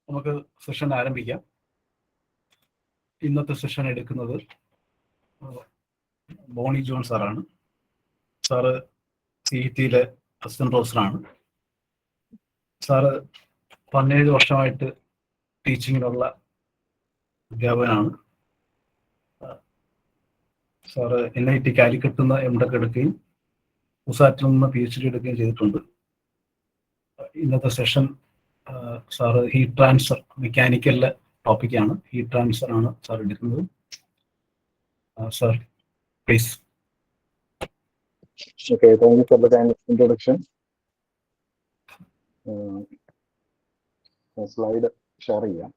നമുക്ക് സെഷൻ ആരംഭിക്കാം. ഇന്നത്തെ സെഷൻ എടുക്കുന്നത് ബോണി ജോൺ സാറാണ്. സാറ് CET-യിലെ അസിസ്റ്റന്റ് പ്രൊഫസറാണ്. സാറ് 17 വർഷമായിട്ട് ടീച്ചിങ്ങിലുള്ള അധ്യാപകനാണ്. സാറ് NIT കാലിക്കറ്റ് നിന്ന് MTech എടുക്കുകയും USAT-ൽ നിന്ന് PhD എടുക്കുകയും ചെയ്തിട്ടുണ്ട്. ഇന്നത്തെ സെഷൻ സാറ് ഹീറ്റ് ട്രാൻസ്ഫർ, മെക്കാനിക്കലിലെ ടോപ്പിക്കാണ്. ഹീറ്റ് ട്രാൻസ്ഫർ ആണ് സാർ എടുക്കുന്നത്. Sir please. Okay, thank you for the kind introduction. Slide share ചെയ്യാം.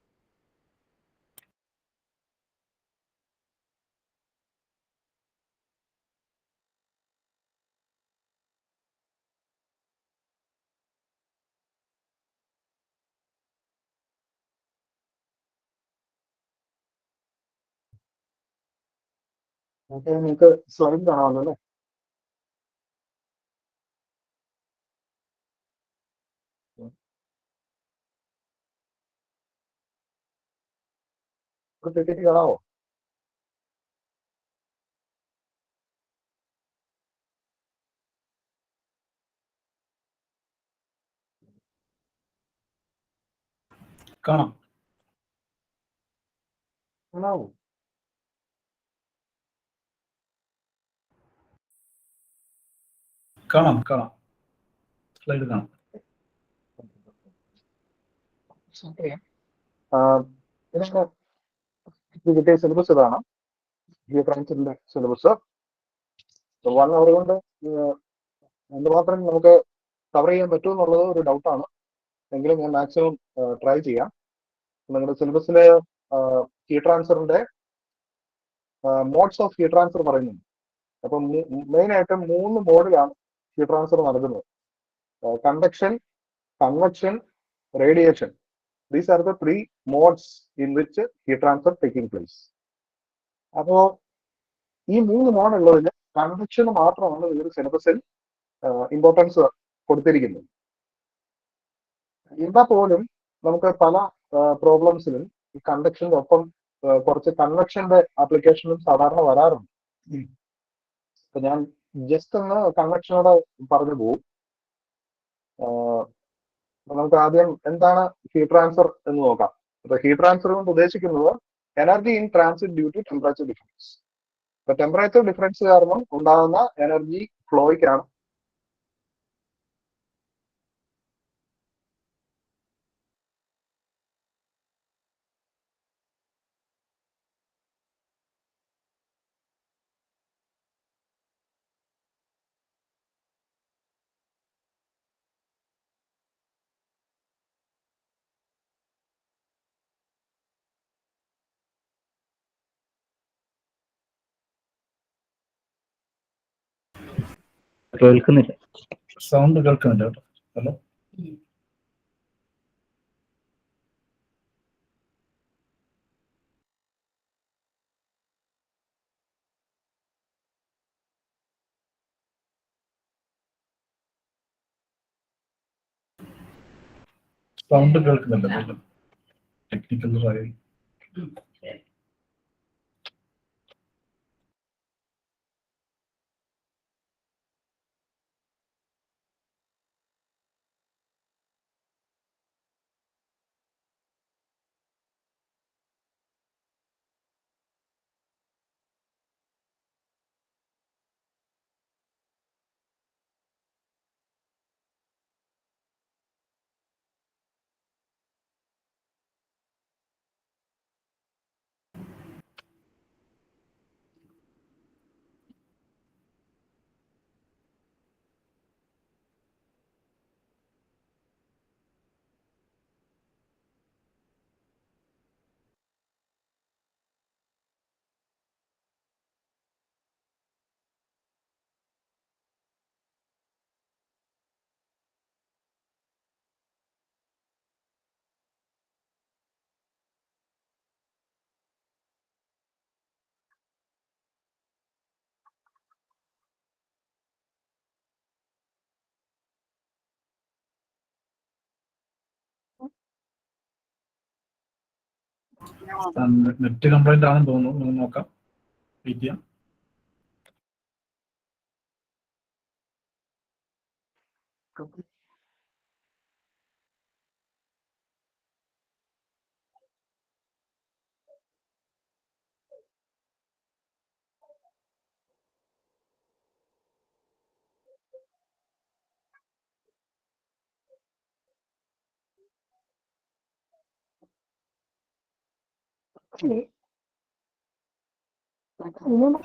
ഓക്കെ, നിങ്ങൾക്ക് സ്ലൈഡ് കാണാമല്ലോ അല്ലേ? ടിക്കറ്റ് കാണാമോ? കാണാം. കാണാമോ? കാണാം. സ്ലൈഡ് കാണാം. കിട്ടിയ സിലബസ് ഇതാണ്. ഹീറ്റ് ട്രാൻസ്ഫറിന്റെ സിലബസ് 1 അവർ കൊണ്ട് എന്തുമാത്രം നമുക്ക് കവർ ചെയ്യാൻ പറ്റുമെന്നുള്ളത് ഒരു ഡൗട്ടാണ്. എങ്കിലും ഞാൻ മാക്സിമം ട്രൈ ചെയ്യാം. നിങ്ങളുടെ സിലബസിലെ ഹീറ്റ് ട്രാൻസ്ഫറിന്റെ മോഡ്സ് ഓഫ് ഹീറ്റ് ട്രാൻസ്ഫർ പറയുന്നുണ്ട്. അപ്പം മെയിൻ ആയിട്ടും 3 മോഡിലാണ് ഹീറ്റ് ട്രാൻസ്ഫർ നടക്കുന്നത്: conduction, convection, radiation. These are the 3 modes in which heat transfer taking place. അപ്പോ ഈ 3 മോഡ് ഉള്ളതിൽ കൺവെക്ഷൻ മാത്രമാണ് ഇതിൽ സിലബസിൽ ഇമ്പോർട്ടൻസ് കൊടുത്തിരിക്കുന്നത്. എന്നാൽ പോലും നമുക്ക് പല പ്രോബ്ലംസിലും ഈ കണ്ടക്ഷന്റെ ഒപ്പം കുറച്ച് കൺവെക്ഷന്റെ ആപ്ലിക്കേഷനും സാധാരണ വരാറുണ്ട്. അപ്പൊ ഞാൻ ജസ്റ്റ് ഒന്ന് കൺവെക്ഷനോട് പറഞ്ഞു പോകും. നമുക്ക് ആദ്യം എന്താണ് ഹീറ്റ് ട്രാൻസ്ഫർ എന്ന് നോക്കാം. അപ്പൊ ഹീറ്റ് ട്രാൻസ്ഫർ കൊണ്ട് ഉദ്ദേശിക്കുന്നത് energy in transit due to temperature difference. അപ്പൊ ടെമ്പറേച്ചർ ഡിഫറൻസ് കാരണം ഉണ്ടാകുന്ന എനർജി ഫ്ലോയ്ക്കാണ് കേൾക്കുന്നില്ല. സൗണ്ട് കേൾക്കുന്നില്ല കേട്ടോ. ഹലോ, സൗണ്ട് കേൾക്കുന്നില്ല. ടെക്നിക്കൽ കാര്യം. നെറ്റ് കംപ്ലൈന്റ് ആണെന്ന് തോന്നുന്നു, നമുക്ക് നോക്കാം, വെയിറ്റ് ചെയ്യാം.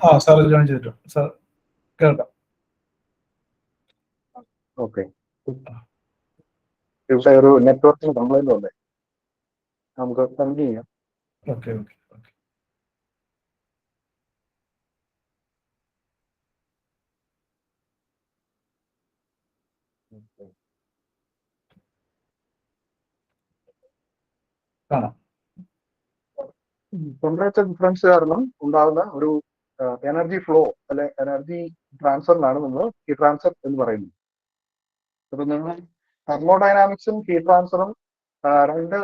ആ സാർ ജോയിൻ ചെയ്തിട്ടുണ്ട് സാർ, കേൾക്കാം. ഓക്കെ, ഇവിടെ ഒരു നെറ്റ്വർക്കിന് കംപ്ലൈന്റ് ഉണ്ട്, നമുക്ക് കണ്ടിന്യൂ ചെയ്യാം. Okay okay okay. കാണാം. ടെമ്പറേച്ചർ ഡിഫറൻസ് കാരണം ഉണ്ടാകുന്ന ഒരു എനർജി ഫ്ലോ അല്ലെ എനർജി ട്രാൻസ്ഫറിനാണ് നമ്മൾ ഹീറ്റ് ട്രാൻസ്ഫർ എന്ന് പറയുന്നത്. അപ്പൊ നമ്മൾ തെർമോഡൈനാമിക്സും ഹീറ്റ് ട്രാൻസ്ഫറും രണ്ട്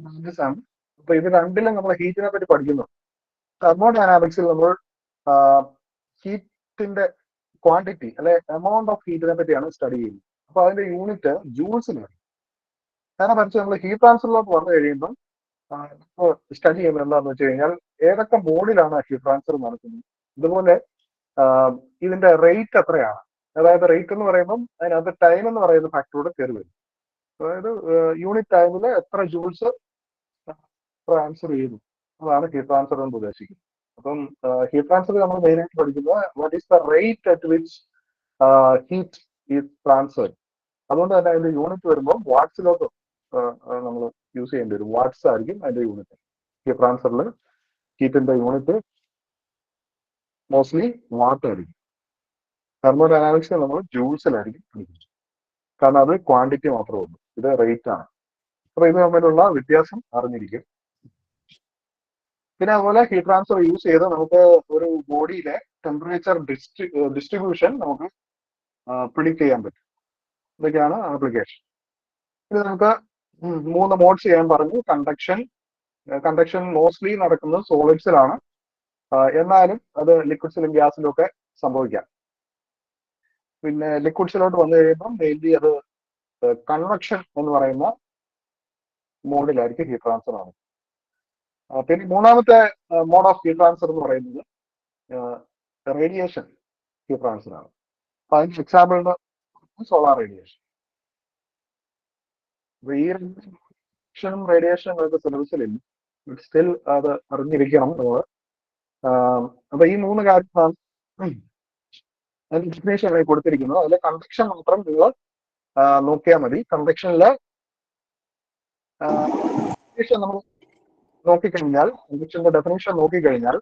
ബ്രാഞ്ചസ് ആണ്. അപ്പൊ ഇത് രണ്ടിലും നമ്മൾ ഹീറ്റിനെ പറ്റി പഠിക്കുന്നു. തെർമോഡൈനാമിക്സിൽ നമ്മൾ ഹീറ്റിന്റെ ക്വാണ്ടിറ്റി അല്ലെ എമൗണ്ട് ഓഫ് ഹീറ്റിനെ പറ്റിയാണ് സ്റ്റഡി ചെയ്യുന്നത്. അപ്പൊ അതിന്റെ യൂണിറ്റ് ജൂൾസിലാണ്. കാരണം പഠിച്ച് നമ്മൾ ഹീറ്റ് ട്രാൻസ്ഫറിലോട്ട് വന്നു കഴിയുമ്പോൾ സ്റ്റഡി ചെയ്യുന്നത് എന്താണെന്ന് വെച്ച് കഴിഞ്ഞാൽ ഏതൊക്കെ മോഡിലാണ് ഹീറ്റ് ട്രാൻസ്ഫർ നടക്കുന്നത്, ഇതുപോലെ ഇതിന്റെ റേറ്റ് എത്രയാണ്, അതായത് റേറ്റ് എന്ന് പറയുമ്പോൾ അതിനകത്ത് ടൈം എന്ന് പറയുന്ന ഫാക്ടറോട് കയറി വരും. അതായത് യൂണിറ്റ് ടൈമിൽ എത്ര ജൂൾസ് ട്രാൻസ്ഫർ ചെയ്യുന്നു, അതാണ് ഹീറ്റ് ട്രാൻസ്ഫർ കൊണ്ട് ഉദ്ദേശിക്കുന്നത്. അപ്പം ഹീറ്റ് ട്രാൻസ്ഫർ നമ്മൾ മെയിനായിട്ട് പഠിക്കുന്നത് what is the rate at which heat is transfer. അതുകൊണ്ട് തന്നെ അതിന്റെ യൂണിറ്റ് വരുമ്പോൾ വാട്ട്സിലോട്ട് നമ്മൾ യൂസ് ചെയ്യേണ്ടി വരും. വാട്ട്സ് ആയിരിക്കും അതിന്റെ യൂണിറ്റ്. ഹീറ്റ് ട്രാൻസ്ഫറിൽ ഹീറ്റിന്റെ യൂണിറ്റ് മോസ്റ്റ്ലി വാട്ട് ആയിരിക്കും. തെർമോഡൈനാമിക്സിൽ നമ്മൾ ജൂൾസിലായിരിക്കും പഠിക്കുന്നത്, കാരണം അത് ക്വാണ്ടിറ്റി മാത്രമേ ഉള്ളൂ, ഇത് റേറ്റ് ആണ്. അപ്പൊ ഇത് തമ്മിലുള്ള വ്യത്യാസം അറിഞ്ഞിരിക്കും. പിന്നെ അതുപോലെ ഹീറ്റ് ട്രാൻസ്ഫർ യൂസ് ചെയ്ത് നമുക്ക് ഒരു ബോഡിയിലെ ടെമ്പറേച്ചർ ഡിസ്ട്രിബ്യൂഷൻ നമുക്ക് പ്രിഡിക്റ്റ് ചെയ്യാൻ പറ്റും. ഇതൊക്കെയാണ് ആപ്ലിക്കേഷൻ. ഇത് നമുക്ക് 3 മോഡ്സ് ചെയ്യാൻ പറഞ്ഞു. കണ്ടക്ഷൻ മോസ്റ്റ്ലി നടക്കുന്നത് സോളിഡ്സിലാണ്, എന്നാലും അത് ലിക്വിഡ്സിലും ഗ്യാസിലും ഒക്കെ സംഭവിക്കാം. പിന്നെ ലിക്വിഡ്സിലോട്ട് വന്നു കഴിയുമ്പോൾ മെയിൻലി അത് കൺവെക്ഷൻ എന്ന് പറയുന്ന മോഡിലായിരിക്കും ഹീറ്റ് ട്രാൻസ്ഫർ ആണ്. പിന്നെ മൂന്നാമത്തെ മോഡ് ഓഫ് ഹീറ്റ് ട്രാൻസ്ഫർ എന്ന് പറയുന്നത് റേഡിയേഷൻ ഹീറ്റ് ട്രാൻസ്ഫർ ആണ്. അപ്പൊ അതിന്റെ എക്സാമ്പിളിന് സോളാർ റേഡിയേഷൻ. ഈ റേഡിയേഷനും ഒക്കെ സിലബസിലില്ല, സ്റ്റിൽ അത് അറിഞ്ഞിരിക്കണം നമ്മൾ. അപ്പൊ ഈ 3 കാര്യങ്ങളാണ് ഡെഫിനേഷൻ കൊടുത്തിരിക്കുന്നത്. അതിലെ കണ്ടക്ഷൻ മാത്രം നിങ്ങൾ നോക്കിയാൽ മതി. കണ്ടക്ഷനിലെ നമ്മൾ നോക്കിക്കഴിഞ്ഞാൽ, കണ്ടക്ഷന്റെ ഡെഫിനേഷൻ നോക്കിക്കഴിഞ്ഞാൽ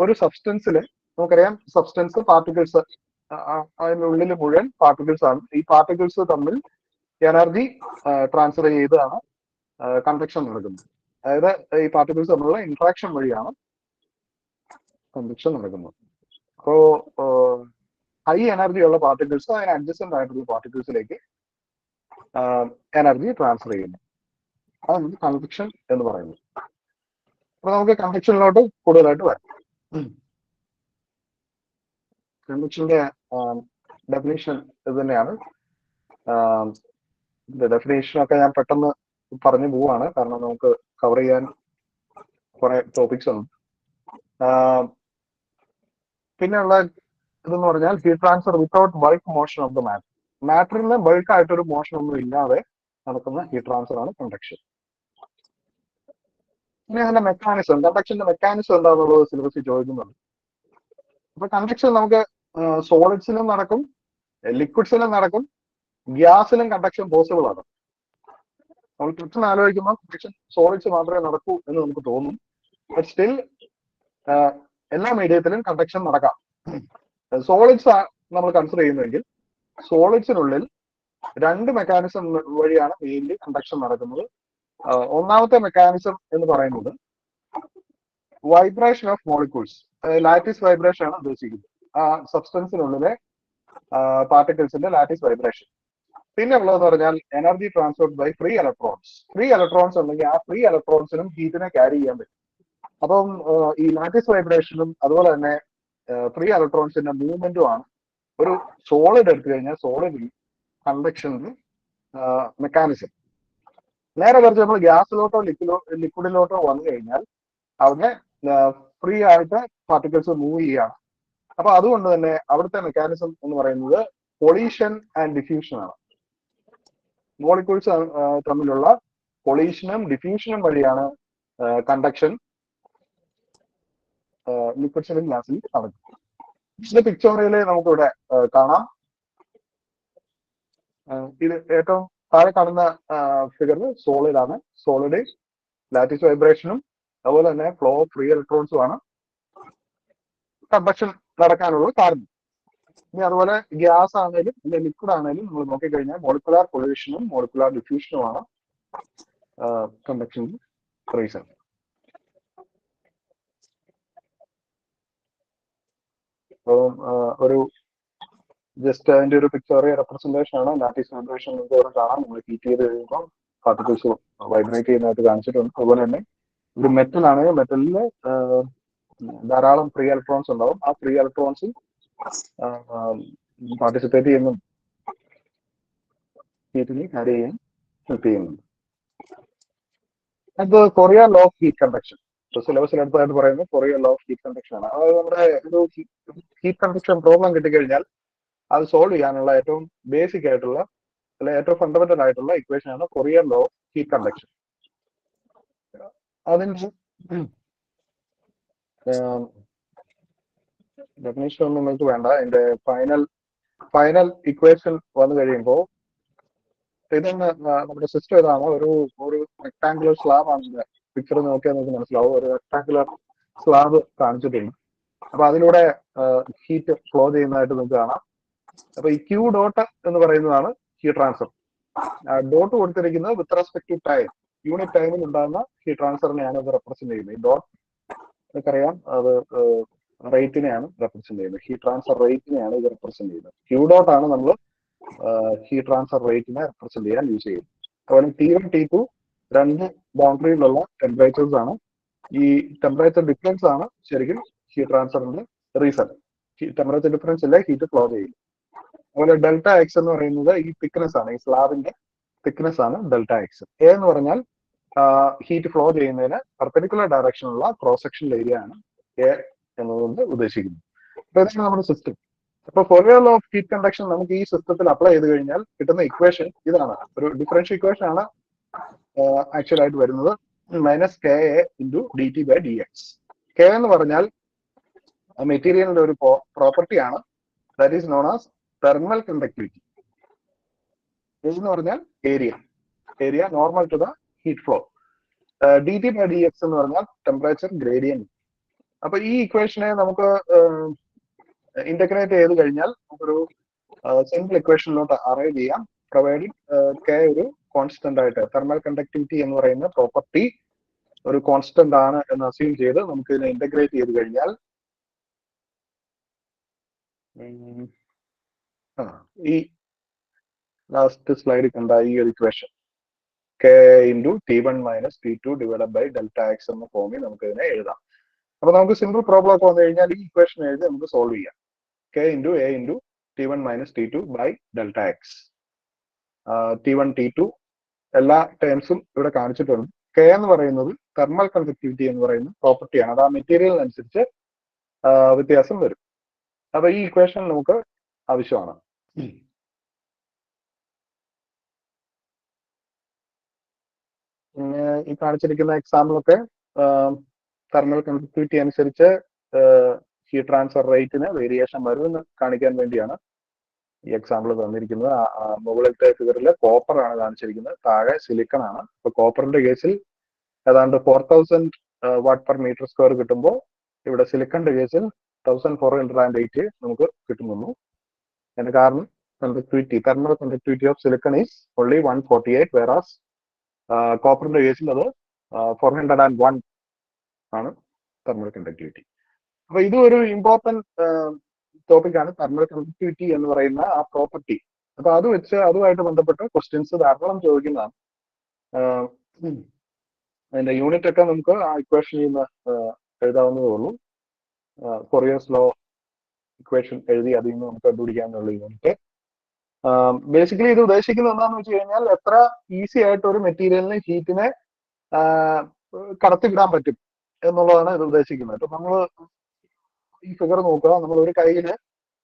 ഒരു സബ്സ്റ്റൻസിൽ നമുക്കറിയാം, സബ്സ്റ്റൻസ് പാർട്ടിക്കിൾസ്, അതിനുള്ളിൽ മുഴുവൻ പാർട്ടിക്കിൾസ് ആണ്. ഈ പാർട്ടിക്കിൾസ് തമ്മിൽ എനർജി ട്രാൻസ്ഫർ ചെയ്താണ് കണ്ടക്ഷൻ നടക്കുന്നത്. അതായത് ഈ പാർട്ടിക്കിൾസ് തമ്മിലുള്ള ഇന്ററാക്ഷൻ വഴിയാണ് കണ്ടക്ഷൻ നടക്കുന്നത്. അപ്പോ ഹൈ എനർജി ഉള്ള പാർട്ടിക്കിൾസ് അതിന് അഡ്ജസ്റ്റന്റ് ആയിട്ടുള്ള പാർട്ടിക്കിൾസിലേക്ക് എനർജി ട്രാൻസ്ഫർ ചെയ്യുന്നു. അതാണ് കണ്ടക്ഷൻ എന്ന് പറയുന്നത്. അപ്പൊ നമുക്ക് കണ്ടക്ഷനിലോട്ട് കൂടുതലായിട്ട് വരാം. കണ്ടക്ഷന്റെ ഡെഫിനേഷൻ ഇത് തന്നെയാണ്. ഡെഫിനേഷനൊക്കെ ഞാൻ പെട്ടെന്ന് പറഞ്ഞു പോവാണ്, കാരണം നമുക്ക് കവർ ചെയ്യാൻ കുറെ ടോപ്പിക്സ് ഉണ്ട്. പിന്നെയുള്ള ഇതെന്ന് പറഞ്ഞാൽ heat transfer without bulk motion of the matter. മാറ്ററിന് ബൾക്ക് ആയിട്ടൊരു മോഷൻ ഒന്നും ഇല്ലാതെ നടക്കുന്ന ഹീറ്റ് ട്രാൻസ്ഫർ ആണ് കണ്ടക്ഷൻ. പിന്നെ അതിന്റെ മെക്കാനിസം, കണ്ടക്ഷന്റെ മെക്കാനിസം എന്താണെന്നുള്ളത് സിലബസിൽ ചോദിക്കുന്നുണ്ട്. അപ്പൊ കണ്ടക്ഷൻ നമുക്ക് സോളിഡ്സിലും നടക്കും, ലിക്വിഡ്സിലും നടക്കും, ഗ്യാസിലും കണ്ടക്ഷൻ പോസിബിൾ ആണ്. നമ്മൾ പെട്ടെന്ന് ആലോചിക്കുമ്പോൾ കണ്ടക്ഷൻ സോളിഡ്സ് മാത്രമേ നടക്കൂ എന്ന് നമുക്ക് തോന്നും. ബട്ട് സ്റ്റിൽ എല്ലാ മീഡിയത്തിലും കണ്ടക്ഷൻ നടക്കാം. സോളിഡ്സ് നമ്മൾ കൺസിഡർ ചെയ്യുന്നതെങ്കിൽ സോളിഡ്സിനുള്ളിൽ 2 മെക്കാനിസം വഴിയാണ് മെയിൻലി കണ്ടക്ഷൻ നടക്കുന്നത്. ഒന്നാമത്തെ മെക്കാനിസം എന്ന് പറയുന്നത് vibration of molecules, lattice vibration ആണ് ഉദ്ദേശിക്കുന്നത്. ആ സബ്സ്റ്റൻസിനുള്ളിലെ പാർട്ടിക്കിൾസിന്റെ ലാറ്റിസ് വൈബ്രേഷൻ. പിന്നെ ഉള്ളതെന്ന് പറഞ്ഞാൽ energy transport by free electrons. Free electrons ഉണ്ടെങ്കിൽ ആ ഫ്രീ ഇലക്ട്രോൺസിനും ഹീറ്റിനെ ക്യാരി ചെയ്യാൻ പറ്റും. അപ്പം ഈ ലാറ്റിസ് വൈബ്രേഷനും അതുപോലെ തന്നെ ഫ്രീ ഇലക്ട്രോൺസിന്റെ മൂവ്മെന്റും ആണ് ഒരു സോളിഡ് എടുത്തു കഴിഞ്ഞാൽ സോളിഡിൽ കണ്ടക്ഷനിൽ മെക്കാനിസം. നേരെ മറിച്ച് നമ്മൾ ഗ്യാസിലോട്ടോ ലിക്വിഡിലോട്ടോ വന്നു കഴിഞ്ഞാൽ അവിടെ ഫ്രീ ആയിട്ട് പാർട്ടിക്കിൾസ് മൂവ് ചെയ്യുകയാണ്. അപ്പൊ അതുകൊണ്ട് തന്നെ അവിടുത്തെ മെക്കാനിസം എന്ന് പറയുന്നത് കൊളീഷൻ ആൻഡ് ഡിഫ്യൂഷൻ ആണ്. മോളിക്യൂൾസ് തമ്മിലുള്ള കൊളീഷനും ഡിഫ്യൂഷനും വഴിയാണ് കണ്ടക്ഷൻ ലിക്വിഡ്സിലും ഗ്യാസിൽ നടക്കും. ഇത് പിക്ചറിൽ നമുക്കിവിടെ കാണാം. ഇത് ഏറ്റവും താഴെ കാണുന്ന ഫിഗർ സോളിഡ് ആണ്. സോളിഡ് ലാറ്റിസ് വൈബ്രേഷനും അതുപോലെ തന്നെ ഫ്ലോ ഓഫ് ഫ്രീ ഇലക്ട്രോൺസും ആണ് കണ്ടക്ഷൻ നടക്കാനുള്ള കാരണം. ഇനി അതുപോലെ ഗ്യാസ് ആണെങ്കിലും അല്ലെങ്കിൽ ലിക്വിഡ് ആണെങ്കിലും നമ്മൾ നോക്കിക്കഴിഞ്ഞാൽ മോളിക്കുലാർ കൊളീഷനും മോളിക്കുലാർ ഡിഫ്യൂഷനുമാണ് കണ്ടക്ഷൻ റീസൺ. അപ്പം ഒരു ജസ്റ്റ് അതിന്റെ ഒരു പിക്ചറിയ റെപ്രസെന്റേഷൻ ആണ്. ലാറ്റിസ് വൈബ്രേഷൻ നമുക്ക് ഇവിടെ കാണാം. നമ്മൾ ഹീറ്റ് ചെയ്ത് കഴിയുമ്പോൾ പാർട്ടിക്കിൾസ് വൈബ്രേറ്റ് ചെയ്യുന്നതായിട്ട് കാണിച്ചിട്ടുണ്ട്. അതുപോലെ തന്നെ ഒരു മെറ്റൽ ആണെങ്കിൽ മെറ്റലിൽ ധാരാളം ഫ്രീ ഇലക്ട്രോൺസ് ഉണ്ടാവും. ആ ഫ്രീ ഇലക്ട്രോൺസ് പാർട്ടിസിപ്പേറ്റ് ചെയ്യുന്നു, ഹീറ്റിന് ക്യാരി ചെയ്യാൻ ഹെൽപ്പ് ചെയ്യുന്നുണ്ട്. അത് Korea law of heat conduction. സിലബസിൽ അടുത്തായിട്ട് പറയുന്നത് Korea law of heat conduction ആണ്. അതായത് നമ്മുടെ ഒരു ഹീറ്റ് കണ്ടക്ഷൻ പ്രോബ്ലം കിട്ടിക്കഴിഞ്ഞാൽ അത് സോൾവ് ചെയ്യാനുള്ള ഏറ്റവും ബേസിക് ആയിട്ടുള്ള അല്ലെ ഏറ്റവും ഫണ്ടമെന്റൽ ആയിട്ടുള്ള ഇക്വേഷൻ ആണ് Korea law of heat conduction. അതിന്റെ ഡെഫിനേഷൻ ഒന്നും നിങ്ങൾക്ക് വേണ്ട. അതിന്റെ ഫൈനൽ ഇക്വേഷൻ വന്നു കഴിയുമ്പോൾ ഇതെന്ന് നമ്മുടെ സിസ്റ്റം ഇതാണ്. ഒരു റെക്ടാങ്കുലർ സ്ലാബ് ആണ്. പിക്ചർ നോക്കിയാൽ നമുക്ക് മനസ്സിലാവും. ഒരു റെക്ടാങ്കുലർ സ്ലാബ് കാണിച്ചിട്ടുണ്ട്. അപ്പൊ അതിലൂടെ ഹീറ്റ് ഫ്ലോ ചെയ്യുന്നതായിട്ട് നമുക്ക് കാണാം. അപ്പൊ ഈ ക്യൂ ഡോട്ട് എന്ന് പറയുന്നതാണ് ഹീറ്റ് ട്രാൻസ്ഫർ. ഡോട്ട് കൊടുത്തിരിക്കുന്നത് with respect to time, unit ടൈമിൽ ഉണ്ടാകുന്ന ഹീറ്റ് ട്രാൻസ്ഫറിനെയാണ് ഇത് റെപ്രസെന്റ് ചെയ്യുന്നത്. ഈ ഡോട്ട് നമുക്കറിയാം അത് റേറ്റിനെയാണ് റെപ്രസെന്റ് ചെയ്യുന്നത്. ഹീറ്റ് ട്രാൻസ്ഫർ റേറ്റിനെയാണ് ഇത് റെപ്രസെന്റ് ചെയ്യുന്നത്. ക്യൂ ഡോട്ട് ആണ് നമ്മൾ ഹീറ്റ് ട്രാൻസ്ഫർ റേറ്റിനെ റെപ്രസെന്റ് ചെയ്യാൻ യൂസ് ചെയ്യുന്നത്. അതുപോലെ T1 T2 രണ്ട് ബൗണ്ടറിയിലുള്ള ടെമ്പറേച്ചേഴ്സ് ആണ്. ഈ ടെമ്പറേച്ചർ ഡിഫറൻസ് ആണ് ശരിക്കും ഹീറ്റ് ട്രാൻസ്ഫറിന്റെ റീസൺ. ടെമ്പറേച്ചർ ഡിഫറൻസ് ഇല്ല ഹീറ്റ് ഫ്ലോ ചെയ്യും. അതുപോലെ ഡെൽറ്റ എക്സ് എന്ന് പറയുന്നത് ഈ തിക്നെസ് ആണ്. ഈ സ്ലാബിന്റെ തിക്നെസ് ആണ് ഡെൽറ്റ എക്സ്. എ എന്ന് പറഞ്ഞാൽ ഹീറ്റ് ഫ്ലോ ചെയ്യുന്നതിന് പെർപെൻഡിക്കുലർ ഡയറക്ഷനുള്ള ക്രോസ് സെക്ഷണൽ ഏരിയ ആണ് എ എന്നതുകൊണ്ട് ഉദ്ദേശിക്കുന്നത്. അപ്പൊ ഇതാണ് നമ്മുടെ സിസ്റ്റം. അപ്പൊ Fourier law of heat conduction നമുക്ക് ഈ സിസ്റ്റത്തിൽ അപ്ലൈ ചെയ്ത് കഴിഞ്ഞാൽ കിട്ടുന്ന ഇക്വേഷൻ ഇതാണ്. ഒരു ഡിഫറൻഷ്യൽ ഇക്വേഷൻ ആണ് ആക്ച്വൽ ആയിട്ട് വരുന്നത്. Minus K A into D T by D X. K എന്ന് പറഞ്ഞാൽ മെറ്റീരിയലിന്റെ ഒരു പ്രോപ്പർട്ടി ആണ്. That is known as thermal conductivity. എന്ന് പറഞ്ഞാൽ area normal to the heat flow. D T by D X എന്ന് പറഞ്ഞാൽ ടെമ്പറേച്ചർ ഗ്രേഡിയന്റ്. അപ്പൊ ഈ ഇക്വേഷനെ നമുക്ക് ഇന്റഗ്രേറ്റ് ചെയ്ത് കഴിഞ്ഞാൽ നമുക്കൊരു സിംപിൾ ഇക്വേഷനിലോട്ട് അറൈവ് ചെയ്യാം. പ്രൊവൈഡിങ് കെ ഒരു കോൺസ്റ്റന്റ് ആയിട്ട് തെർമൽ കണ്ടക്ടിവിറ്റി എന്ന് പറയുന്ന പ്രോപ്പർട്ടി ഒരു കോൺസ്റ്റന്റ് ആണ് എന്ന് അസ്യൂം ചെയ്ത് നമുക്ക് ഇതിനെ ഇന്റഗ്രേറ്റ് ചെയ്ത് കഴിഞ്ഞാൽ ഈ ലാസ്റ്റ് സ്ലൈഡിൽ കണ്ട ഈ ഒരു equation K into T1 minus T2 divided by delta X എന്ന ഫോമിൽ നമുക്ക് ഇതിനെ എഴുതാം. അപ്പൊ നമുക്ക് സിമ്പിൾ പ്രോബ്ലം ഒക്കെ വന്നു കഴിഞ്ഞാൽ ഈ ഇക്വേഷൻ എഴുതി നമുക്ക് സോൾവ് ചെയ്യാം. K into A into T1 minus T2 by delta X. T1 T2 എല്ലാ ടേംസും ഇവിടെ കാണിച്ചിട്ടുണ്ട്. കെ എന്ന് പറയുന്നത് തെർമൽ കണ്ടക്ടിവിറ്റി എന്ന് പറയുന്ന പ്രോപ്പർട്ടിയാണ്. അത് ആ മെറ്റീരിയലിനനുസരിച്ച് വ്യത്യാസം വരും. അപ്പൊ ഈ ഇക്വേഷൻ നമുക്ക് ആവശ്യമാണ്. പിന്നെ ഈ കാണിച്ചിരിക്കുന്ന എക്സാമ്പിളൊക്കെ തെർമൽ കണ്ടക്ടിവിറ്റി അനുസരിച്ച് ഹീറ്റ് ട്രാൻസ്ഫർ റേറ്റിന് വേരിയേഷൻ വരുമെന്ന് കാണിക്കാൻ വേണ്ടിയാണ് ഈ എക്സാമ്പിൾ തന്നിരിക്കുന്നത്. മുകളിലത്തെ ഫിഗറിൽ കോപ്പർ ആണ് കാണിച്ചിരിക്കുന്നത്, താഴെ സിലിക്കൺ ആണ്. ഇപ്പൊ കോപ്പറിന്റെ കേസിൽ ഏതാണ്ട് 4000 വാട്ട് പെർ മീറ്റർ സ്ക്വയർ കിട്ടുമ്പോൾ ഇവിടെ സിലിക്കണിന്റെ കേസിൽ 1408 നമുക്ക് കിട്ടുന്നുള്ളൂ. അതിന്റെ കാരണം thermal conductivity of silicon is only 148, whereas കോപ്പറിന്റെ കേസിൽ അത് 401 ആണ് തെർമൽ കണ്ടക്ടിവിറ്റി. അപ്പൊ ഇതും ഒരു ഇമ്പോർട്ടന്റ് ടോപ്പിക് ആണ്. തെർമൽ കണ്ടക്ടിവിറ്റി എന്ന് പറയുന്ന ആ പ്രോപ്പർട്ടി അപ്പൊ അത് വെച്ച് അതുമായിട്ട് ബന്ധപ്പെട്ട ക്വസ്റ്റ്യൻസ് ധാരാളം ചോദിക്കുന്നതാണ്. അതിന്റെ യൂണിറ്റ് ഒക്കെ നമുക്ക് ആ ഇക്വേഷനിൽ നിന്ന് എഴുതാവുന്നതേ ഉള്ളൂ. ഫോറിയേഴ്സ് ലോ ഇക്വേഷൻ എഴുതി അതിൽ നിന്ന് നമുക്ക് കണ്ടുപിടിക്കാനുള്ള യൂണിറ്റ്. ബേസിക്കലി ഇത് ഉദ്ദേശിക്കുന്നത് എന്താണെന്ന് വെച്ച് കഴിഞ്ഞാൽ എത്ര ഈസി ആയിട്ട് ഒരു മെറ്റീരിയലിന് ഹീറ്റിനെ കടത്തിവിടാൻ പറ്റും എന്നുള്ളതാണ് ഇത് ഉദ്ദേശിക്കുന്നത്. ഇപ്പൊ നമ്മൾ ഈ ഫിഗർ നോക്കുക, നമ്മൾ ഒരു കയ്യില്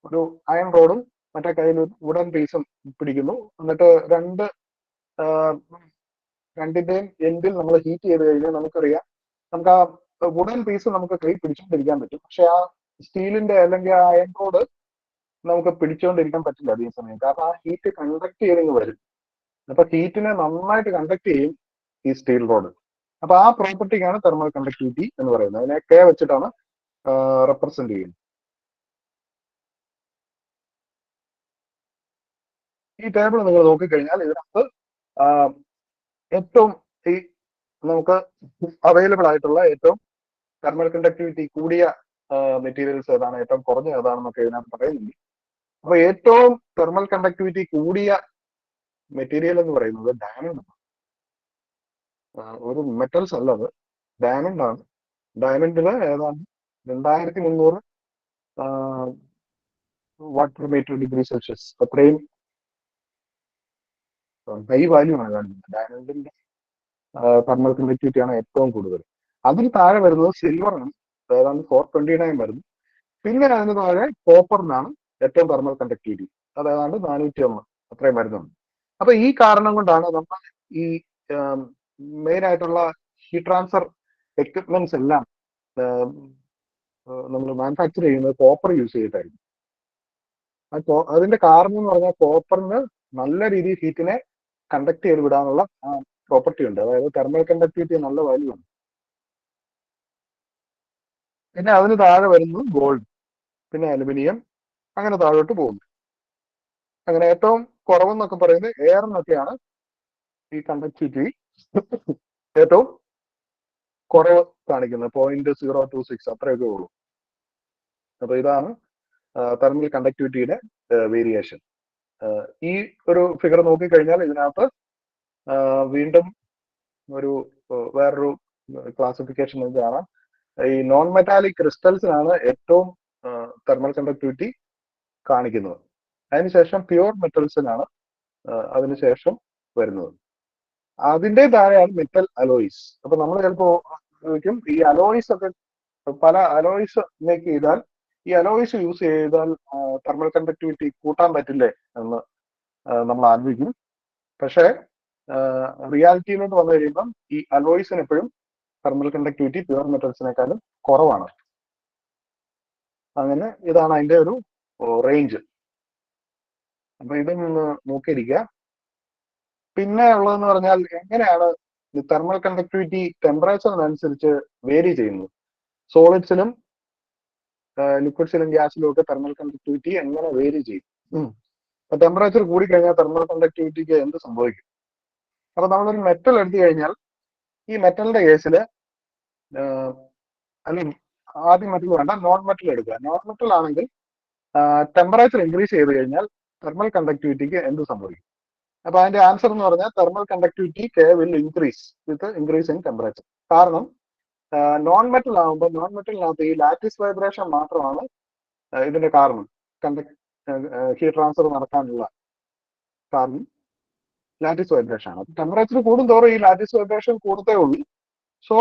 ഒരു അയൺ റോഡും മറ്റേ കയ്യിൽ വുഡൻ പീസും പിടിക്കുന്നു. എന്നിട്ട് രണ്ടിന്റെയും എൻഡിൽ നമ്മൾ ഹീറ്റ് ചെയ്ത് കഴിഞ്ഞാൽ നമുക്കറിയാം നമുക്ക് ആ വുഡൻ പീസ് നമുക്ക് കൈ പിടിച്ചുകൊണ്ടിരിക്കാൻ പറ്റും. പക്ഷെ ആ സ്റ്റീലിന്റെ അല്ലെങ്കിൽ ആ അയൺ റോഡ് നമുക്ക് പിടിച്ചുകൊണ്ടിരിക്കാൻ പറ്റില്ല അതേ സമയം, കാരണം ആ ഹീറ്റ് കണ്ടക്ട് ചെയ്തിങ്ങ് വരും. അപ്പൊ ഹീറ്റിനെ നന്നായിട്ട് കണ്ടക്ട് ചെയ്യും ഈ സ്റ്റീൽ റോഡ്. അപ്പൊ ആ പ്രോപ്പർട്ടിക്കാണ് തെർമൽ കണ്ടക്ടിവിറ്റി എന്ന് പറയുന്നത്. അതിനെ കെ വെച്ചിട്ടാണ് റെപ്രസെന്റ് ചെയ്യുന്നത്. ഈ ടേബിൾ നിങ്ങൾ നോക്കിക്കഴിഞ്ഞാൽ ഇതിനകത്ത് ഏറ്റവും ഈ നമുക്ക് അവൈലബിൾ ആയിട്ടുള്ള ഏറ്റവും തെർമൽ കണ്ടക്ടിവിറ്റി കൂടിയ മെറ്റീരിയൽസ് ഏതാണ്, ഏറ്റവും കുറഞ്ഞ ഏതാണെന്നൊക്കെ ഇതിനകത്ത് പറയുന്നുണ്ട്. അപ്പൊ ഏറ്റവും തെർമൽ കണ്ടക്ടിവിറ്റി കൂടിയ മെറ്റീരിയൽ എന്ന് പറയുന്നത് ഡയമണ്ട് ആണ്. ഒരു മെറ്റൽസ് അല്ല, അത് ഡയമണ്ട് ആണ്. ഡയമണ്ടില് ഏതാണ്ട് 2300 വാട്ട്/മീറ്റർ°C അത്രയും ഹൈ വാല്യൂ ആണ് കാണിക്കുന്നത്. ഡയമണ്ടിന്റെ തെർമൽ കണ്ടക്ടിവിറ്റി ആണ് ഏറ്റവും കൂടുതൽ. അതിന് താഴെ വരുന്നത് സിൽവർ ആണ്, ഏതാണ്ട് 429 വരുന്നു. പിന്നെ അതിന് താഴെ കോപ്പറിനാണ് ഏറ്റവും തെർമൽ കണ്ടക്ടിവിറ്റി, അത് ഏതാണ്ട് 401 അത്രയും വരുന്നുണ്ട്. അപ്പൊ ഈ കാരണം കൊണ്ടാണ് നമ്മൾ ഈ മെയിൻ ആയിട്ടുള്ള ഹീറ്റ് ട്രാൻസ്ഫർ എക്വിപ്മെന്റ്സ് എല്ലാം നമ്മൾ മാനുഫാക്ചർ ചെയ്യുന്നത് കോപ്പർ യൂസ് ചെയ്തിട്ടായിരിക്കും. അതിന്റെ കാരണം എന്ന് പറഞ്ഞാൽ കോപ്പറിന് നല്ല രീതിയിൽ ഹീറ്റിനെ കണ്ടക്ട് ചെയ്ത് വിടാനുള്ള പ്രോപ്പർട്ടി ഉണ്ട്. അതായത് തെർമൽ കണ്ടക്ടിവിറ്റി നല്ല വാല്യൂ ആണ്. പിന്നെ അതിന് താഴെ വരുന്നത് ഗോൾഡ്, പിന്നെ അലുമിനിയം, അങ്ങനെ താഴോട്ട് പോകുന്നു. അങ്ങനെ ഏറ്റവും കുറവെന്നൊക്കെ പറയുന്നത് എയറിനൊക്കെയാണ് ഈ കണ്ടക്ടിവിറ്റി ഏറ്റവും കുറവ് കാണിക്കുന്നത്, 0.026 അത്രയൊക്കെ ഉള്ളൂ. അപ്പൊ ഇതാണ് തെർമൽ കണ്ടക്ടിവിറ്റിയുടെ വേരിയേഷൻ. ഈ ഒരു ഫിഗർ നോക്കിക്കഴിഞ്ഞാൽ ഇതിനകത്ത് വീണ്ടും വേറൊരു ക്ലാസിഫിക്കേഷൻ കാണാം. ഈ നോൺ മെറ്റാലിക് ക്രിസ്റ്റൽസിനാണ് ഏറ്റവും തെർമൽ കണ്ടക്ടിവിറ്റി കാണിക്കുന്നത്. അതിനുശേഷം പ്യുവർ മെറ്റൽസിനാണ് അതിനുശേഷം വരുന്നത്. അതിന്റെ താഴെയാണ് മെറ്റൽ അലോയ്സ്. അപ്പൊ നമ്മൾ ചിലപ്പോ ചോദിക്കും, ഈ അലോയ്സ് ഒക്കെ പല അലോയ്സ് മേക്ക് ചെയ്താൽ ഈ അലോയ്സ് യൂസ് ചെയ്താൽ തെർമൽ കണ്ടക്ടിവിറ്റി കൂട്ടാൻ പറ്റില്ലേ എന്ന് നമ്മൾ ആലോചിക്കും. പക്ഷേ റിയാലിറ്റിയിലോട്ട് വന്നു കഴിയുമ്പം ഈ അലോയ്സിന് എപ്പോഴും തെർമൽ കണ്ടക്ടിവിറ്റി പ്യുവർ മെറ്റൽസിനേക്കാളും കുറവാണ്. അങ്ങനെ ഇതാണ് അതിന്റെ ഒരു റേഞ്ച്. അപ്പൊ ഇതൊന്ന് നോക്കിയിരിക്കുക. പിന്നെ ഉള്ളതെന്ന് പറഞ്ഞാൽ എങ്ങനെയാണ് ഈ തെർമൽ കണ്ടക്ടിവിറ്റി ടെമ്പറേച്ചറിനനുസരിച്ച് വേരി ചെയ്യുന്നത്. സോളിഡ്സിലും ലിക്വിഡ്സിലും ഗ്യാസിലും ഒക്കെ തെർമൽ കണ്ടക്ടിവിറ്റി എങ്ങനെ വേരി ചെയ്യും. അപ്പൊ ടെമ്പറേച്ചർ കൂടിക്കഴിഞ്ഞാൽ തെർമൽ കണ്ടക്ടിവിറ്റിക്ക് എന്ത് സംഭവിക്കും? അപ്പൊ നമ്മളൊരു മെറ്റൽ എടുത്തു കഴിഞ്ഞാൽ ഈ മെറ്റലിന്റെ കേസിൽ അല്ലെങ്കിൽ ആദ്യം മെറ്റൽ വേണ്ട, നോൺ മെറ്റൽ എടുക്കുക. നോൺ മെറ്റൽ ആണെങ്കിൽ ടെമ്പറേച്ചർ ഇൻക്രീസ് ചെയ്ത് കഴിഞ്ഞാൽ തെർമൽ കണ്ടക്ടിവിറ്റിക്ക് എന്ത് സംഭവിക്കും? അപ്പൊ അതിന്റെ ആൻസർ എന്ന് പറഞ്ഞാൽ thermal conductivity K will increase with increase in temperature. കാരണം നോൺ മെറ്റൽ ആകുമ്പോൾ നോൺ മെറ്റലിനകത്ത് ഈ ലാറ്റിസ് വൈബ്രേഷൻ മാത്രമാണ് ഇതിന്റെ കാരണം. ഹീറ്റ് ട്രാൻസ്ഫർ നടക്കാനുള്ള കാരണം ലാറ്റിസ് വൈബ്രേഷൻ ആണ്. ടെമ്പറേച്ചർ കൂടുന്തോറും ഈ ലാറ്റിസ് വൈബ്രേഷൻ കൂടത്തേ ഉള്ളൂ. സോ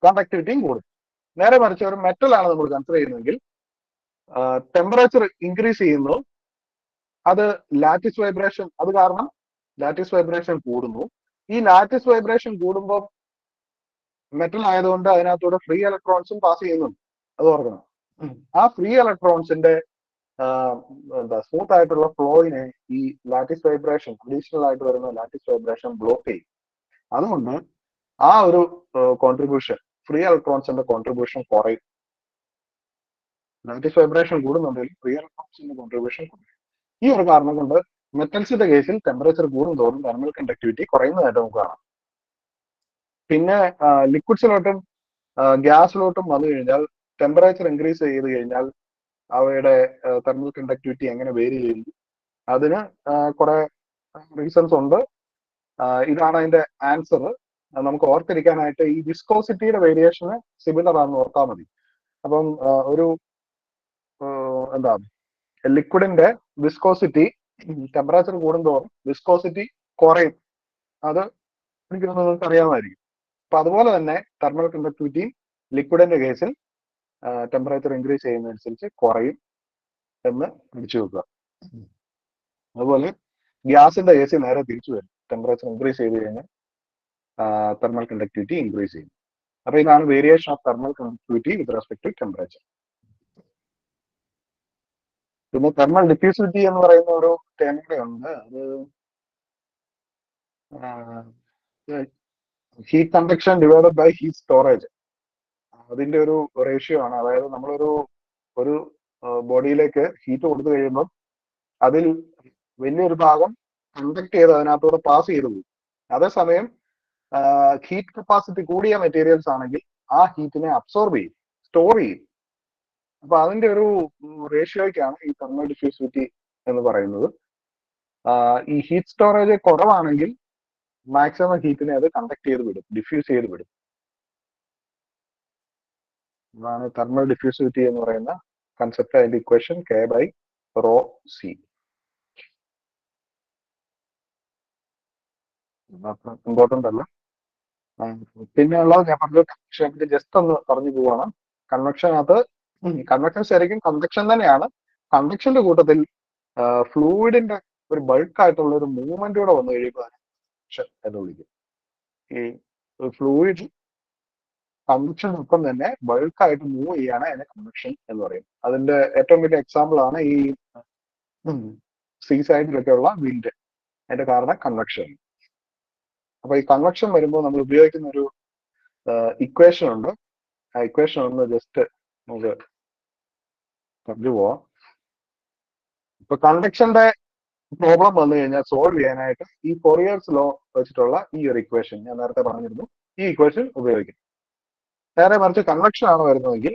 കണ്ടക്ടിവിറ്റിയും കൂടും. നേരെ മറിച്ച് ഒരു മെറ്റൽ ആണ് നമ്മൾ കൺസിഡർ ചെയ്യുന്നതെങ്കിൽ ടെമ്പറേച്ചർ ഇൻക്രീസ് ചെയ്യുന്നു, അത് ലാറ്റിസ് വൈബ്രേഷൻ, അത് കാരണം ലാറ്റിസ് വൈബ്രേഷൻ കൂടുന്നു. ഈ ലാറ്റിസ് വൈബ്രേഷൻ കൂടുമ്പോൾ മെറ്റൽ ആയതുകൊണ്ട് അതിനകത്തൂടെ ഫ്രീ ഇലക്ട്രോൺസും പാസ് ചെയ്യുന്നുണ്ട്, അത് ഓർക്കണം. ആ ഫ്രീ ഇലക്ട്രോൺസിന്റെ സ്മൂത്ത് ആയിട്ടുള്ള ഫ്ലോയിനെ ഈ ലാറ്റിസ് വൈബ്രേഷൻ, അഡീഷണൽ ആയിട്ട് വരുന്ന ലാറ്റിസ് വൈബ്രേഷൻ ബ്ലോക്ക് ചെയ്യും. അതുകൊണ്ട് ആ ഒരു കോൺട്രിബ്യൂഷൻ, ഫ്രീ ഇലക്ട്രോൺസിന്റെ കോൺട്രിബ്യൂഷൻ കുറയും. ലാറ്റിസ് വൈബ്രേഷൻ കൂടുന്നുണ്ടെങ്കിൽ ഫ്രീ ഇലക്ട്രോൺസിന്റെ കോൺട്രിബ്യൂഷൻ കുറയും. ഈ ഒരു കാരണം കൊണ്ട് മെറ്റൽസിന്റെ കേസിൽ ടെമ്പറേച്ചർ കൂടുന്തോറും തെർമൽ കണ്ടക്ടിവിറ്റി കുറയുന്നതായിട്ട് നമുക്ക് കാണാം. പിന്നെ ലിക്വിഡ്സിലോട്ടും ഗ്യാസിലോട്ടും വന്നു കഴിഞ്ഞാൽ ടെമ്പറേച്ചർ ഇൻക്രീസ് ചെയ്ത് കഴിഞ്ഞാൽ അവയുടെ തെർമൽ കണ്ടക്ടിവിറ്റി എങ്ങനെ വേരി ചെയ്യുന്നു അതിന് കുറെ റീസൺസ് ഉണ്ട്. ഇതാണ് അതിന്റെ ആൻസർ. നമുക്ക് ഓർത്തിരിക്കാനായിട്ട് ഈ വിസ്കോസിറ്റിയുടെ വേരിയേഷന് സിമിലർ ആണെന്ന് ഓർത്താൽ മതി. അപ്പം ഒരു എന്താ ലിക്വിഡിന്റെ വിസ്കോസിറ്റി ടെമ്പറേച്ചർ കൂടുന്തോറും വിസ്കോസിറ്റി കുറയും. അത് എനിക്ക് തോന്നുന്നു നിങ്ങൾക്ക് അറിയാമായിരിക്കും. അപ്പൊ അതുപോലെ തന്നെ തെർമൽ കണ്ടക്ടിവിറ്റി ലിക്വിഡിന്റെ കേസിൽ ടെമ്പറേച്ചർ ഇൻക്രീസ് ചെയ്യുന്നതനുസരിച്ച് കുറയും എന്ന് പിടിച്ചു വെക്കുക. അതുപോലെ ഗ്യാസിന്റെ കേസിൽ നേരെ തിരിച്ചു വരും. ടെമ്പറേച്ചർ ഇൻക്രീസ് ചെയ്ത് കഴിഞ്ഞാൽ തെർമൽ കണ്ടക്ടിവിറ്റി ഇൻക്രീസ് ചെയ്യും. അപ്പൊ ഇതാണ് variation of thermal conductivity with respect to temperature. പിന്നെ തെർമൽ ഡിഫ്യൂസിവിറ്റി എന്ന് പറയുന്ന ഒരു ടേം കൂടെ ഉണ്ട്. അത് heat conduction divided by heat storage, അതിന്റെ ഒരു റേഷ്യോ ആണ്. അതായത് നമ്മളൊരു ബോഡിയിലേക്ക് ഹീറ്റ് കൊടുത്തു കഴിയുമ്പോൾ അതിൽ വലിയൊരു ഭാഗം കണ്ടക്ട് ചെയ്ത് അതിനകത്തൂടെ പാസ് ചെയ്തു പോകും. അതേസമയം ഹീറ്റ് കപ്പാസിറ്റി കൂടിയ മെറ്റീരിയൽസ് ആണെങ്കിൽ ആ ഹീറ്റിനെ അബ്സോർബ് ചെയ്യും, സ്റ്റോർ ചെയ്യും. അപ്പൊ അതിന്റെ ഒരു റേഷ്യോയ്ക്കാണ് ഈ തെർമൽ ഡിഫ്യൂസിവിറ്റി എന്ന് പറയുന്നത്. ഈ ഹീറ്റ് സ്റ്റോറേജ് കുറവാണെങ്കിൽ മാക്സിമം ഹീറ്റിനെ അത് കണ്ടക്ട് ചെയ്ത് വിടും, ഡിഫ്യൂസ് ചെയ്ത് വിടും. അതാണ് തെർമൽ ഡിഫ്യൂസിവിറ്റി എന്ന് പറയുന്ന കൺസെപ്റ്റ്. അതിന്റെ ഇക്വേഷൻ K/ρC. ഇമ്പോർട്ടന്റ് അല്ല. പിന്നെയുള്ളത് ഞാൻ പറഞ്ഞു കൺവെക്ഷനെ ജസ്റ്റ് ഒന്ന് പറഞ്ഞു പോവാണ്. കൺവെക്ഷൻ ശരിക്കും കണ്ടക്ഷൻ തന്നെയാണ്. കണ്ടക്ഷന്റെ കൂട്ടത്തിൽ ഫ്ലൂയിഡിന്റെ ഒരു ബൾക്ക് ആയിട്ടുള്ള ഒരു മൂവ്മെന്റ് കൂടെ വന്നു കഴിയുമ്പോൾ കൺവെക്ഷൻ എന്ന് വിളിക്കും. ഈ ഫ്ലൂയിഡ് കൺവെക്ഷനൊപ്പം തന്നെ ബൾക്കായിട്ട് മൂവ് ചെയ്യാണ് അതിനെ കൺവെക്ഷൻ എന്ന് പറയും. അതിന്റെ ഏറ്റവും വലിയ എക്സാമ്പിൾ ആണ് ഈ സീ സൈഡിലൊക്കെ ഉള്ള വിൻഡ്. അതിന്റെ കാരണം കൺവെക്ഷൻ. അപ്പൊ ഈ കൺവെക്ഷൻ വരുമ്പോൾ നമ്മൾ ഉപയോഗിക്കുന്ന ഒരു ഇക്വേഷൻ ഉണ്ട്. ആ ഇക്വേഷൻ ഒന്ന് ജസ്റ്റ് നമുക്ക് പറഞ്ഞു പോവാം. ഇപ്പൊ കണ്ടക്ഷന്റെ പ്രോബ്ലം വന്നു കഴിഞ്ഞാൽ സോൾവ് ചെയ്യാനായിട്ട് ഈ ഫോറിയേഴ്സ് ലോ വെച്ചിട്ടുള്ള ഈ ഒരു ഇക്വേഷൻ ഞാൻ നേരത്തെ പറഞ്ഞിരുന്നു, ഈ ഇക്വേഷൻ ഉപയോഗിക്കും. നേരെ മറിച്ച് കൺവെക്ഷൻ ആണ് വരുന്നതെങ്കിൽ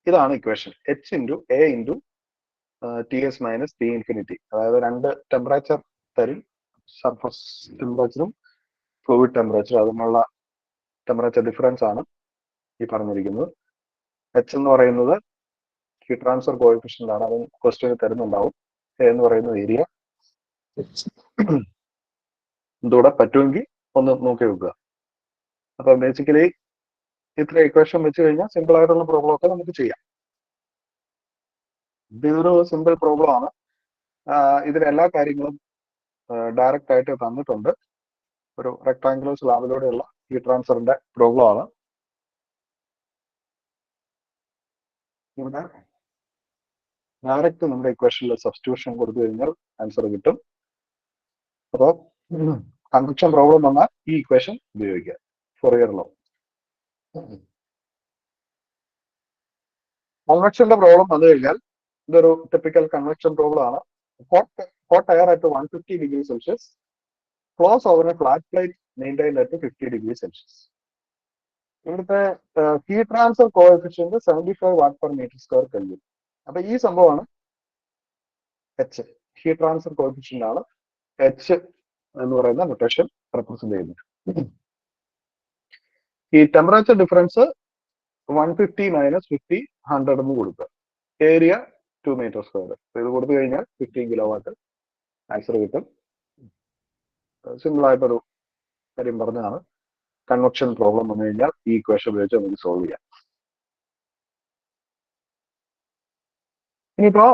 ഇതാണ് ഇക്വേഷൻ, H × A × T⁻T⁻. അതായത് രണ്ട് ടെമ്പറേച്ചർ തരും, സർഫസ് ടെമ്പറേച്ചറും ഫ്ലൂയിഡ് ടെമ്പറേച്ചറും. അതിനുള്ള ടെമ്പറേച്ചർ ഡിഫറൻസ് ആണ് ഈ പറഞ്ഞിരിക്കുന്നത്. H എന്ന് പറയുന്നത് ഹീറ്റ് ട്രാൻസ്ഫർ കോഎഫിഷ്യന്റ് ആണ്, അത് ക്വസ്റ്റ്യൻ തരുന്നുണ്ടാവും. A എന്ന് പറയുന്നത് ഏരിയ. ഇതൂടെ പറ്റുമെങ്കിൽ ഒന്ന് നോക്കി വെക്കുക. അപ്പൊ ബേസിക്കലി ഇത്ര ഇക്വേഷൻ വെച്ച് കഴിഞ്ഞാൽ സിമ്പിൾ ആയിട്ടുള്ള പ്രോബ്ലം ഒക്കെ നമുക്ക് ചെയ്യാം. ഇതൊരു സിമ്പിൾ പ്രോബ്ലം ആണ്. ഇതിന് എല്ലാ കാര്യങ്ങളും ഡയറക്റ്റ് ആയിട്ട് തന്നിട്ടുണ്ട്. ഒരു റെക്ടാങ്കുലർ സ്ലാബിലൂടെയുള്ള ഹീറ്റ് ട്രാൻസ്ഫറിന്റെ പ്രോബ്ലം ആണ്. ഇവിടെ ഡയറക്റ്റ് നമ്മുടെ ഇക്വേഷനിൽ സബ്സ്റ്റിറ്റ്യൂഷൻ കൊടുത്തു കഴിഞ്ഞാൽ ആൻസർ കിട്ടും. അപ്പോൾ കൺവെക്ഷൻ പ്രോബ്ലം വന്നാൽ ഈ ഇക്വേഷൻ ഉപയോഗിക്കുക, ഫോറിയർ ലോ. കൺവെക്ഷന്റെ പ്രോബ്ലം വന്നു കഴിഞ്ഞാൽ ഇതൊരു ടിപ്പിക്കൽ കൺവെക്ഷൻ പ്രോബ്ലം ആണ്. hot air at 150 degrees Celsius flows over a flat plate maintained at 50 degrees Celsius. ഇവിടുത്തെ ഹീറ്റ് ട്രാൻസ്ഫർ കോഎഫിഷ്യന്റ് 75 Wm². അപ്പൊ ഈ സംഭവമാണ് എച്ച്, ഹീറ്റ് ട്രാൻസ്ഫർ കോഎഫിഷ്യന്റ് ആണ് എച്ച് എന്ന് പറയുന്ന നൊട്ടേഷൻ റെപ്രസെന്റ് ചെയ്യുന്നത്. ഈ ടെമ്പറേച്ചർ ഡിഫറൻസ് 150 - 50 100 എന്ന് കൊടുക്കുക. Area 2 m². ഇത് കൊടുത്തു കഴിഞ്ഞാൽ 15 kW ആൻസർ കിട്ടും. സിമ്പിൾ ആയിട്ടൊരു കാര്യം പറഞ്ഞതാണ്. കൺവെക്ഷൻ പ്രോബ്ലം വന്നു കഴിഞ്ഞാൽ ഈ ഇക്വേഷൻ ഉപയോഗിച്ച് നമുക്ക് സോൾവ് ചെയ്യാം. ഇനിയിപ്പോ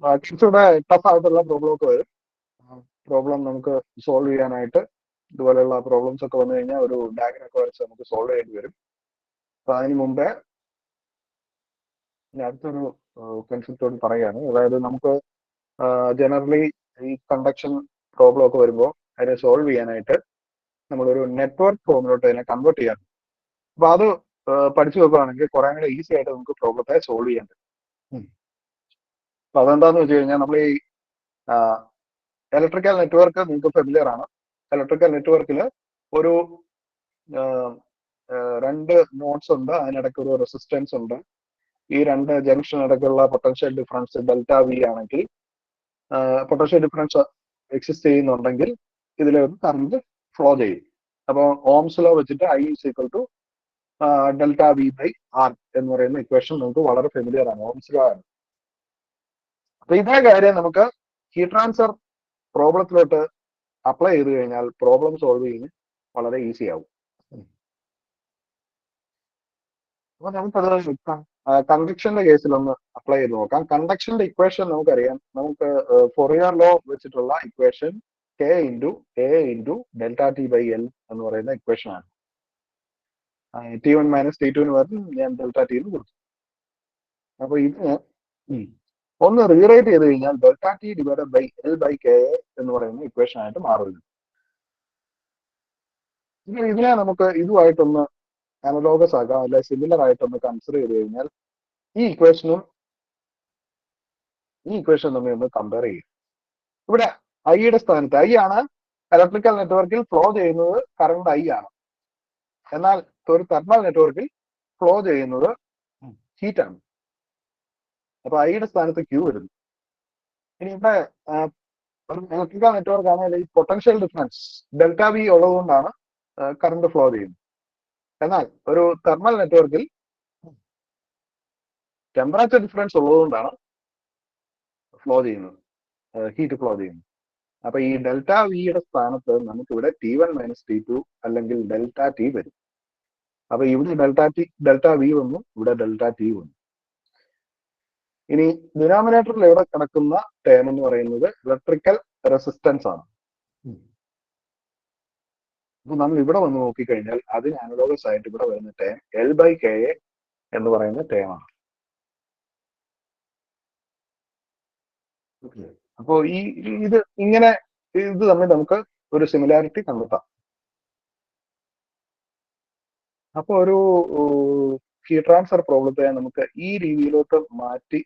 കുറച്ചുകൂടെ ടഫ് ആയിട്ടുള്ള പ്രോബ്ലം ഒക്കെ വരും. പ്രോബ്ലം നമുക്ക് സോൾവ് ചെയ്യാനായിട്ട് ഇതുപോലെയുള്ള പ്രോബ്ലംസ് ഒക്കെ വന്നു കഴിഞ്ഞാൽ ഒരു ഡയഗ്രം ഒക്കെ വരച്ച് നമുക്ക് സോൾവ് ചെയ്യേണ്ടി വരും. അപ്പൊ അതിന് മുമ്പേ അടുത്തൊരു കൺസെപ്റ്റോട് പറയുകയാണ്. അതായത് നമുക്ക് ജനറലി ഈ കണ്ടക്ഷൻ പ്രോബ്ലം ഒക്കെ വരുമ്പോൾ അതിനെ സോൾവ് ചെയ്യാനായിട്ട് നമ്മളൊരു നെറ്റ്വർക്ക് ഫോമിലോട്ട് അതിനെ കൺവേർട്ട് ചെയ്യാൻ. അപ്പൊ അത് പഠിച്ചു വെക്കുകയാണെങ്കിൽ കുറെ കൂടെ ഈസി ആയിട്ട് നമുക്ക് പ്രോബ്ലത്തെ സോൾവ് ചെയ്യാൻ പറ്റും. അപ്പൊ അതെന്താന്ന് വെച്ച് കഴിഞ്ഞാൽ നമ്മൾ ഈ ഇലക്ട്രിക്കൽ നെറ്റ്വർക്ക് നിങ്ങൾക്ക് ഫെമിലിയർ ആണ്. ഇലക്ട്രിക്കൽ നെറ്റ്വർക്കിൽ ഒരു 2 നോഡ്സ് ഉണ്ട്, അതിനിടയ്ക്ക് ഒരു റെസിസ്റ്റൻസ് ഉണ്ട്, ഈ രണ്ട് ജംഗ്ഷൻ ഇടയ്ക്കുള്ള പൊട്ടൻഷ്യൽ ഡിഫറൻസ് ഡെൽറ്റ വി ആണെങ്കിൽ, പൊട്ടൻഷ്യൽ ഡിഫറൻസ് എക്സിസ്റ്റ് ചെയ്യുന്നുണ്ടെങ്കിൽ ഇതിലൊരു കറണ്ട് ഫ്ലോ ചെയ്യും. അപ്പോൾ ഓംസ് ലോ വെച്ചിട്ട് I is equal to delta V by R എന്ന് പറയുന്ന ഇക്വേഷൻ നമുക്ക് വളരെ ഫെമിലിയർ ആണ്, ഓംസ് ലോ ആണ്. അപ്പൊ ഇതേ കാര്യം നമുക്ക് ഹീറ്റ് ട്രാൻസ്ഫർ പ്രോബ്ലത്തിലോട്ട് അപ്ലൈ ചെയ്ത് കഴിഞ്ഞാൽ പ്രോബ്ലം സോൾവ് ചെയ്യുന്നത് വളരെ ഈസി ആവും. അപ്പൊ നമുക്കത് കണ്ടക്ഷന്റെ കേസിൽ ഒന്ന് അപ്ലൈ ചെയ്ത് നോക്കാം. കണ്ടക്ഷന്റെ ഇക്വേഷൻ നമുക്കറിയാം. നമുക്ക് ഫൊറിയർ ലോ വെച്ചിട്ടുള്ള equation K into A into delta T by L എന്ന് പറയുന്ന ഇക്വേഷൻ ആണ്. T1 മൈനസ് T2 പകരം ഞാൻ ഡെൽറ്റ ടി എന്ന് കൊടുത്തു. അപ്പൊ ഇതിന് ഒന്ന് റീറൈറ്റ് ചെയ്ത് കഴിഞ്ഞാൽ delta T divided by L by K A എന്ന് പറയുന്ന ഇക്വേഷൻ ആയിട്ട് മാറുന്നു. ഇതിനെ നമുക്ക് ഇതുമായിട്ടൊന്ന് അനലോഗസ് ആക്കാം, അല്ലെ സിമിലർ ആയിട്ടൊന്ന് കൺസിഡർ ചെയ്ത് കഴിഞ്ഞാൽ ഈ ഇക്വേഷൻ നമ്മൾ ഒന്ന് കമ്പയർ ചെയ്യും. ഇവിടെ ഐയുടെ സ്ഥാനത്ത് ഐ ആണ് ഇലക്ട്രിക്കൽ നെറ്റ്വർക്കിൽ ഫ്ലോ ചെയ്യുന്നത്, കറണ്ട് ഐ ആണ്. എന്നാൽ ഒരു തെർമൽ നെറ്റ്വർക്കിൽ ഫ്ലോ ചെയ്യുന്നത് ഹീറ്റ് ആണ്. അപ്പൊ ഐയുടെ സ്ഥാനത്ത് ക്യൂ വരുന്നു. ഇനി ഇവിടെ ഒരു ഇലക്ട്രിക്കൽ നെറ്റ്വർക്ക് ആണെങ്കിൽ ഈ പൊട്ടൻഷ്യൽ ഡിഫറൻസ് ഡെൽറ്റ വി ഉള്ളതുകൊണ്ടാണ് കറണ്ട് ഫ്ലോ ചെയ്യുന്നത്. എന്നാൽ ഒരു തെർമൽ നെറ്റ്വർക്കിൽ ടെമ്പറേച്ചർ ഡിഫറൻസ് ഉള്ളതുകൊണ്ടാണ് ഫ്ലോ ചെയ്യുന്നത്, ഹീറ്റ് ഫ്ലോ ചെയ്യുന്നത്. അപ്പൊ ഈ ഡെൽറ്റ വിയുടെ സ്ഥാനത്ത് നമുക്കിവിടെ T1 മൈനസ് T2 അല്ലെങ്കിൽ ഡെൽറ്റ ടി വരും. അപ്പൊ ഇവിടെ ഡെൽറ്റ വി വന്നു, ഇവിടെ ഡെൽറ്റ ടി വന്നു. ഇനി ഡിനോമിനേറ്ററിൽ ഇവിടെ കിടക്കുന്ന ടേം എന്ന് പറയുന്നത് ഇലക്ട്രിക്കൽ റെസിസ്റ്റൻസ് ആണ്. അപ്പൊ നമ്മൾ ഇവിടെ വന്ന് നോക്കിക്കഴിഞ്ഞാൽ അതിന് അനലോഗസ് ആയിട്ട് ഇവിടെ വരുന്ന term L by K A എന്ന് പറയുന്ന ടേം ആണ്. അപ്പോ ഇത് തമ്മിൽ നമുക്ക് ഒരു സിമിലാരിറ്റി കണ്ടെത്താം. അപ്പൊ ഒരു ഹീറ്റ് ട്രാൻസ്ഫർ പ്രോബ്ലത്തെ നമുക്ക് ഈ രീതിയിലോട്ട് മാറ്റി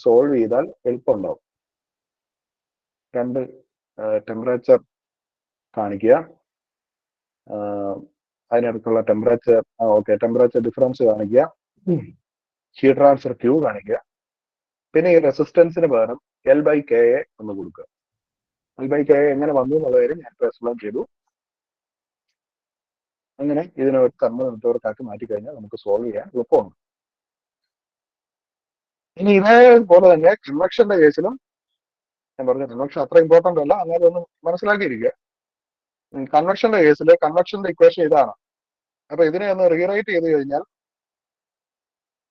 സോൾവ് ചെയ്താൽ എളുപ്പമുണ്ടാവും. രണ്ട് ടെമ്പറേച്ചർ കാണിക്കുക, അതിനടുത്തുള്ള ടെമ്പറേച്ചർ ടെമ്പറേച്ചർ ഡിഫറൻസ് കാണിക്കുക, ഹീറ്റ് ട്രാൻസ്ഫർ ക്യൂ കാണിക്കുക, പിന്നെ ഈ റെസിസ്റ്റൻസിന് പകരം എൽ ബൈ കെ എ എന്ന് കൊടുക്കുക. എൽ ബൈ കെ എ എങ്ങനെ വന്നു എന്നുള്ള കാര്യം ഞാൻ എക്സ്പ്ലെയിൻ ചെയ്തു. അങ്ങനെ ഇതിനെ ഒരു തെർമൽ നെറ്റ്വർക്ക് ആക്കി മാറ്റിക്കഴിഞ്ഞാൽ നമുക്ക് സോൾവ് ചെയ്യാൻ എളുപ്പമുണ്ട്. ഇനി ഇതേപോലെ തന്നെ കൺവെക്ഷന്റെ കേസിലും ഞാൻ പറഞ്ഞ കൺവെക്ഷൻ അത്ര ഇമ്പോർട്ടന്റ് അല്ല, അങ്ങനെ ഒന്ന് മനസ്സിലാക്കിയിരിക്കുക. കൺവെക്ഷന്റെ കേസിൽ കൺവെക്ഷന്റെ ഇക്വേഷൻ ഇതാണ്. അപ്പൊ ഇതിനെ ഒന്ന് റീറൈറ്റ് ചെയ്ത് കഴിഞ്ഞാൽ